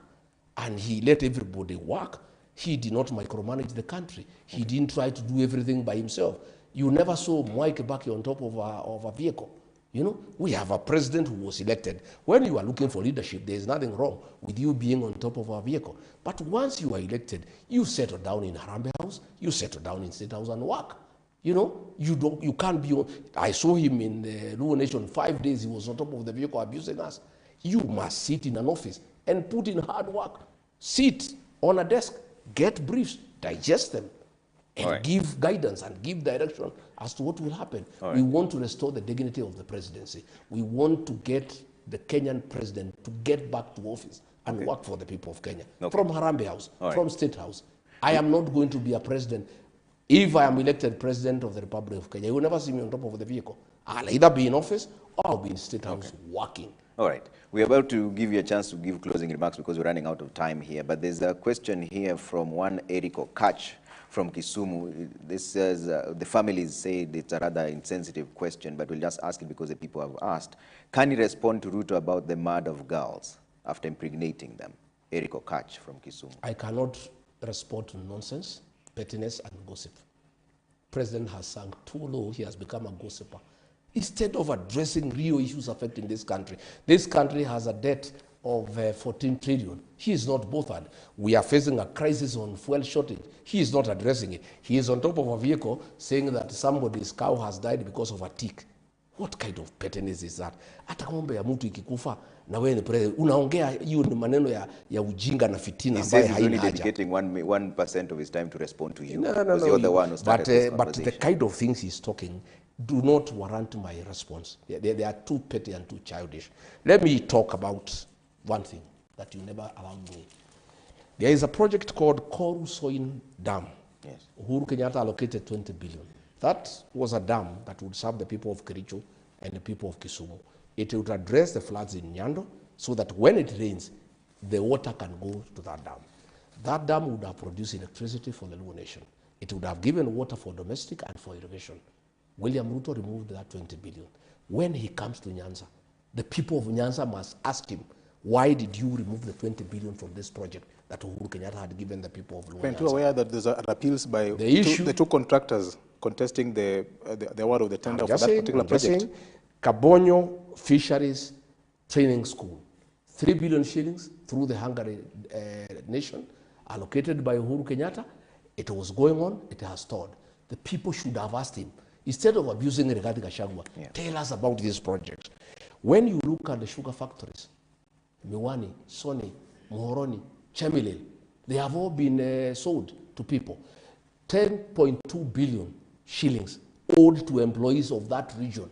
and he let everybody work. He did not micromanage the country. He didn't try to do everything by himself. You never saw Mwai Kibaki on top of a vehicle. You know, we have a president who was elected. When you are looking for leadership, there is nothing wrong with you being on top of a vehicle. But once you are elected, you settle down in Harambee House, you settle down in State House and work. You know, you can't be on. I saw him in the Luo Nation 5 days. He was on top of the vehicle abusing us. You must sit in an office and put in hard work. Sit on a desk, get briefs, digest them, and give guidance and give direction as to what will happen. We want to restore the dignity of the presidency. We want to get the Kenyan president to get back to office and work for the people of Kenya. From Harambee House, from State House. I am not going to be a president. If I am elected president of the Republic of Kenya, you will never see me on top of the vehicle. I'll either be in office or I'll be in State House working. All right. We're about to give you a chance to give closing remarks because we're running out of time here. But there's a question here from one Eriko Kach from Kisumu. This says, the families say it's a rather insensitive question, but we'll just ask it because the people have asked. Can you respond to Ruto about the murder of girls after impregnating them? Eriko Kach from Kisumu. I cannot respond to nonsense, pettiness, and gossip. President has sunk too low. He has become a gossiper. Instead of addressing real issues affecting this country has a debt of 14 trillion. He is not bothered. We are facing a crisis on fuel shortage. He is not addressing it. He is on top of a vehicle saying that somebody's cow has died because of a tick. What kind of pettiness is that? Hata ng'ombe ya mtu ikikufa na wewe ni president, unaongea hiyo ni maneno ya ujinga na fitina ambayo haina haja. He's dedicating 1% of his time to respond to you. No. You're the one who started this but the kind of things he's talking do not warrant my response. They are too petty and too childish. Let me talk about one thing that you never allowed me. There is a project called Koru Soin Dam. Yes. Uhuru Kenyatta allocated 20 billion. That was a dam that would serve the people of Kericho and the people of Kisumu. It would address the floods in Nyando so that when it rains, the water can go to that dam. That dam would have produced electricity for the Luo Nation. It would have given water for domestic and for irrigation. William Ruto removed that 20 billion. When he comes to Nyanza, the people of Nyanza must ask him, why did you remove the 20 billion from this project that Uhuru Kenyatta had given the people of Luo Nyanza? Are you aware that there's appeals by the two contractors contesting the award of the tender for that particular project? Kabonyo Fisheries Training School, 3 billion shillings through the Hungary nation, allocated by Uhuru Kenyatta. It was going on, it has stalled. The people should have asked him, instead of abusing Rigathi Gachagua, tell us about this project. When you look at the sugar factories, Miwani, Soni, Muhoroni, Chemilil, they have all been sold to people. 10.2 billion shillings owed to employees of that region.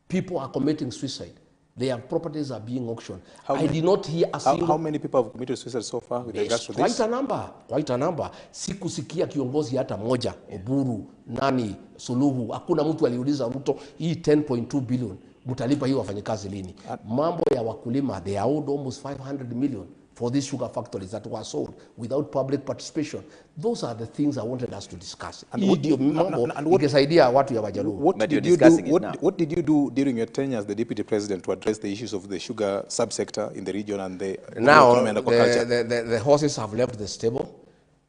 People are committing suicide. Their properties are being auctioned. I did not hear a single... How many people have committed suicide so far with regards to this? Quite a number. Sikusikia kiongozi hata moja, Oburu, nani, Suluhu, hakuna mtu aliuliza Ruto, hii 10.2 billion, mutalipa hii wafanyikazi lini? Mambo ya wakulima, they are owed almost 500 million for these sugar factories that were sold without public participation. Those are the things I wanted us to discuss. And what did you do during your tenure as the deputy president to address the issues of the sugar subsector in the region and the now the horses have left the stable.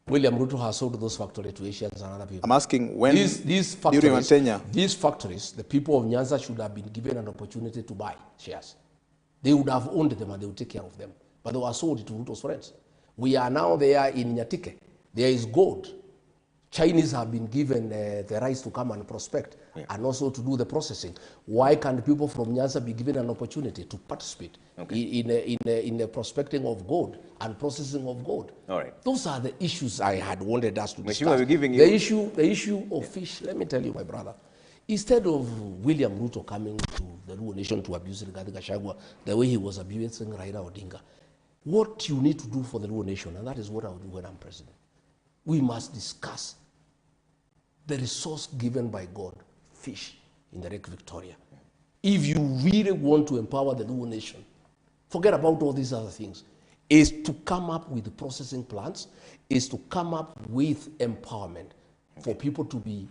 William Ruto has sold those factories to Asians and other people. I'm asking when these factories, during your tenure, these factories, the people of Nyanza should have been given an opportunity to buy shares. They would have owned them and they would take care of them. But they were sold to Ruto's friends. We are now there in Nyatike. There is gold. Chinese have been given the rights to come and prospect and also to do the processing. Why can't people from Nyanza be given an opportunity to participate in the prospecting of gold and processing of gold? All right. Those are the issues I had wanted us to discuss. We're giving you... The issue of fish, let me tell you, my brother, instead of William Ruto coming to the Luo Nation to abuse Rigathi Gachagua the way he was abusing Raila Odinga, what you need to do for the Luo Nation, and that is what I will do when I'm president, we must discuss the resource given by God, fish, in the Lake Victoria. If you really want to empower the Luo Nation forget about all these other things, is to come up with processing plants, is to come up with empowerment for people to be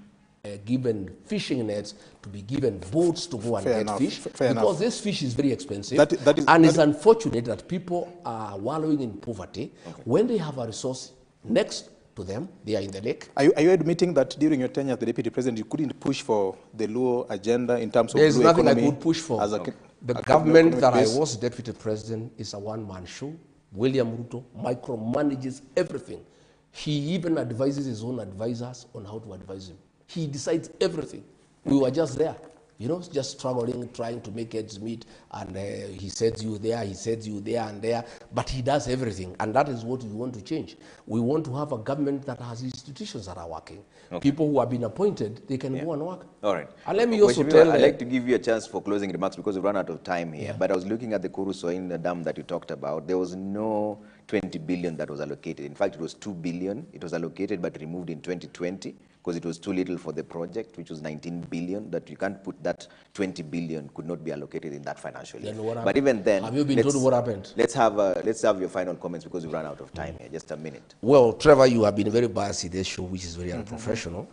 given fishing nets, to be given boats to go and Fair get enough, fish, fair because enough. this fish is very expensive, That it's unfortunate that people are wallowing in poverty when they have a resource next to them, they are in the lake. Are you admitting that during your tenure as the deputy president, you couldn't push for the Luo agenda in terms of There's Luo nothing I economy could push for. as The a government economic that base? I was deputy president is a one-man show. William Ruto micromanages everything. He even advises his own advisors on how to advise him. He decides everything. We were just there, you know, just struggling, trying to make ends meet, and he sends you there, he sends you there and there, but he does everything, and that is what we want to change. We want to have a government that has institutions that are working. People who have been appointed, they can go and work. All right. And let me also tell... I'd like to give you a chance for closing remarks because we've run out of time here. But I was looking at the Kurusoin dam that you talked about. There was no 20 billion that was allocated. In fact, it was 2 billion. It was allocated but removed in 2020 because it was too little for the project, which was 19 billion. That you can't put that 20 billion could not be allocated in that financial year. But even then, have you been told what happened? Let's have your final comments because we've run out of time here. Just a minute. Well, Trevor, you have been very biased in this show, which is very unprofessional,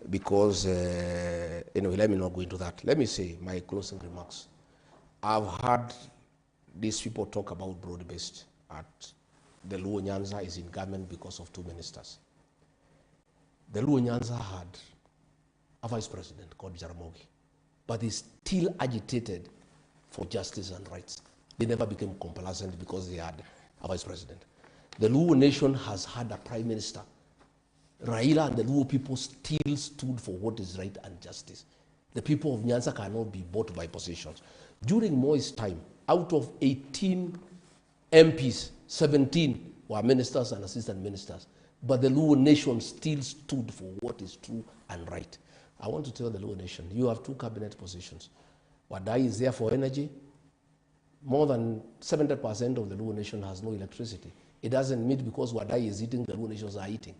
because, anyway, let me not go into that. Let me say my closing remarks. I've heard these people talk about broad-based at the Luo Nyanza is in government because of 2 ministers. The Luo Nyanza had a vice president called Jaramogi, but he still agitated for justice and rights. They never became complacent because they had a vice president. The Luo nation has had a prime minister. Raila and the Luo people still stood for what is right and justice. The people of Nyanza cannot be bought by positions. During Moi's time, out of 18 MPs, 17 were ministers and assistant ministers. But the Luo nation still stood for what is true and right. I want to tell the Luo nation, you have 2 cabinet positions. Wadai is there for energy. More than 70% of the Luo nation has no electricity. It doesn't meet because Wadai is eating, the Luo nations are eating.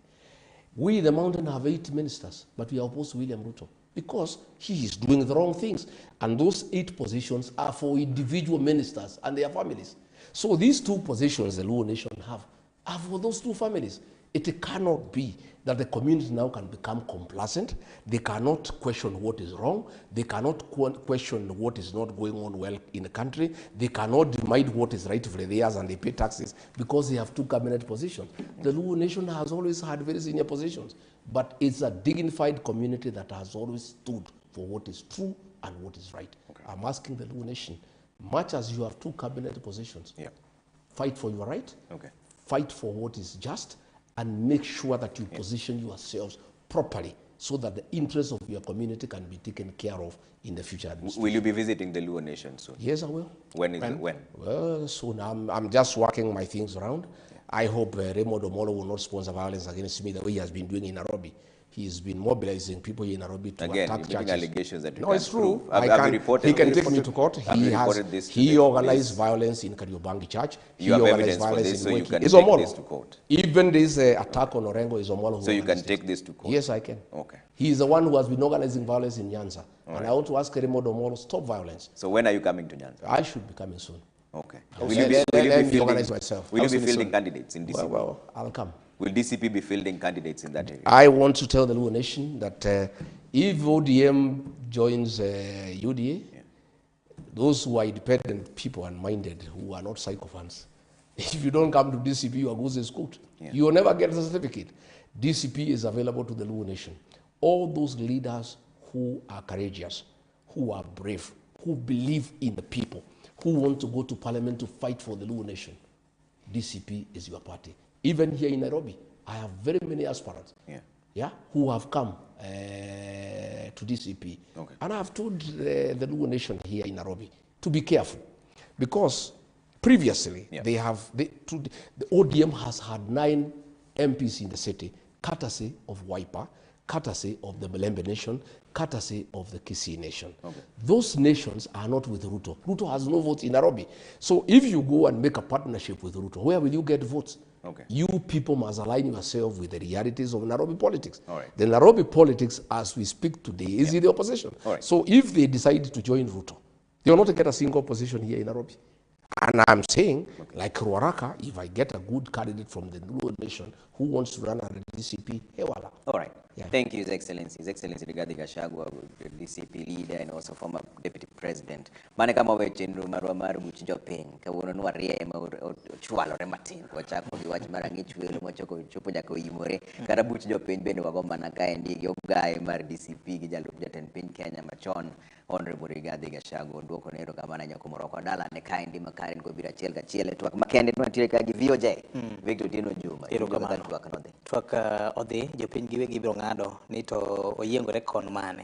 We, the mountain, have 8 ministers, but we are opposed to William Ruto because he is doing the wrong things. And those 8 positions are for individual ministers and their families. So these 2 positions the Luo nation have are for those 2 families. It cannot be that the community now can become complacent. They cannot question what is wrong. They cannot question what is not going on well in the country. They cannot demand what is rightfully theirs and they pay taxes because they have 2 cabinet positions. The Luo nation has always had very senior positions, but it's a dignified community that has always stood for what is true and what is right. I'm asking the Luo nation, much as you have 2 cabinet positions, fight for your right, fight for what is just, and make sure that you position yourselves properly so that the interests of your community can be taken care of in the future. Will you be visiting the Luo nation soon? Yes, I will. When is it? When? Well, soon. I'm just working my things around. I hope Raymond Omolo will not sponsor violence against me the way he has been doing in Nairobi. He's been mobilizing people in Nairobi to attack churches. Allegations that you no, it's true. He can take me to court. He organized violence in Kariobangi Church. You have evidence for this, so you can take this to court. Even this attack on Orengo is Omolo. So you can take this to court? Yes, I can. Okay. He is the one who has been organizing violence in Nyanza. And I want to ask Raymond Omolo, stop violence. So when are you coming to Nyanza? I should be coming soon. Okay. Will you be fielding candidates in DCP? Well, I'll come. Will DCP be fielding candidates in that area? I want to tell the Luo nation that if ODM joins UDA, those who are independent people and minded, who are not sycophants, if you don't come to DCP, you are goose is cooked. You will never get a certificate. DCP is available to the Luo nation. All those leaders who are courageous, who are brave, who believe in the people, who want to go to parliament to fight for the Luo nation, DCP is your party. Even here in Nairobi, I have very many aspirants who have come to DCP. And I have told the Luo nation here in Nairobi to be careful because previously the ODM has had 9 MPs in the city, courtesy of Wiper, courtesy of the Malembe nation, courtesy of the Kisii nation. Those nations are not with Ruto. Ruto has no votes in Nairobi. So if you go and make a partnership with Ruto, where will you get votes? You people must align yourself with the realities of Nairobi politics. The Nairobi politics, as we speak today, is in the opposition. So if they decide to join Ruto, they will not get a single position here in Nairobi. And I'm saying, like Ruaraka, if I get a good candidate from the Luo Nation who wants to run a DCP, hey, voila. All right. Yeah. Thank you, His Excellency. His Excellency Rigathi Gachagua, the DCP leader and also former deputy president. Mane kama we chenro marwa mar buch jopiny kawuono nwa riema ochwalore matin wachako gi wach mar ang'ich welo mochoko chopo nyaka oimore kata buch jopiny bende wago mana kaendi gi ogaye mar DCP gi jalup jatend piny Kenya machon Honorable Rigathi Gachagua duoko nero kamana nyako moro kwa dala ne kaendi makaren go bira chiel ka chiel twak makende nwantiere ka gi VOJ Victor Dino Juma Ero kamano. twak nodhi Twak odhi jopiny giwegi biro ng'ado ni to oyiengore kon mane.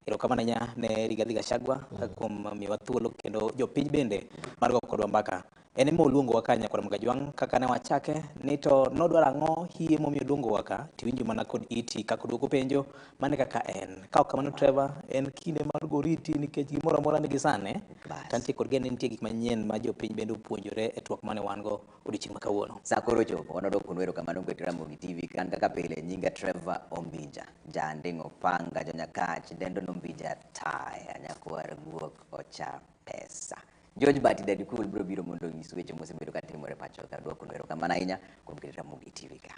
Erokamano ahinya ne Rigathi Gachagua kuom miyowa thuolo kendo jopiny bende mar go kodwa mbaka. En ema oluongowa ka nyakwayo Mgajwang' kaka ne wachake ni to nodwaro ang'o hie momiyo oluongowa ka tiwinjo mana kod iti kaka oduoko penjo mane kaka en. Ka ok kamano Trevor, en kinde mar goriti nikech gimoro amora nigi sane. Tantie kod gene nitie gik manyien ma jopiny bende opuonjore e twak mane wan go odiochieng' ma kawuono. Sa koro chopo wanadok kunwero kamano kwet Ramogi TV kan kaka pile nyinga Trevor Ombija jandingo panga jonyakach dendo nombija taya nyakwar guok ocha pesa George Bati Daddy Cool bro biro mondo nyis weche mosebedo katimore pacho ka dwoko nwero kamano ahinya kuom keto Ramogi TV ka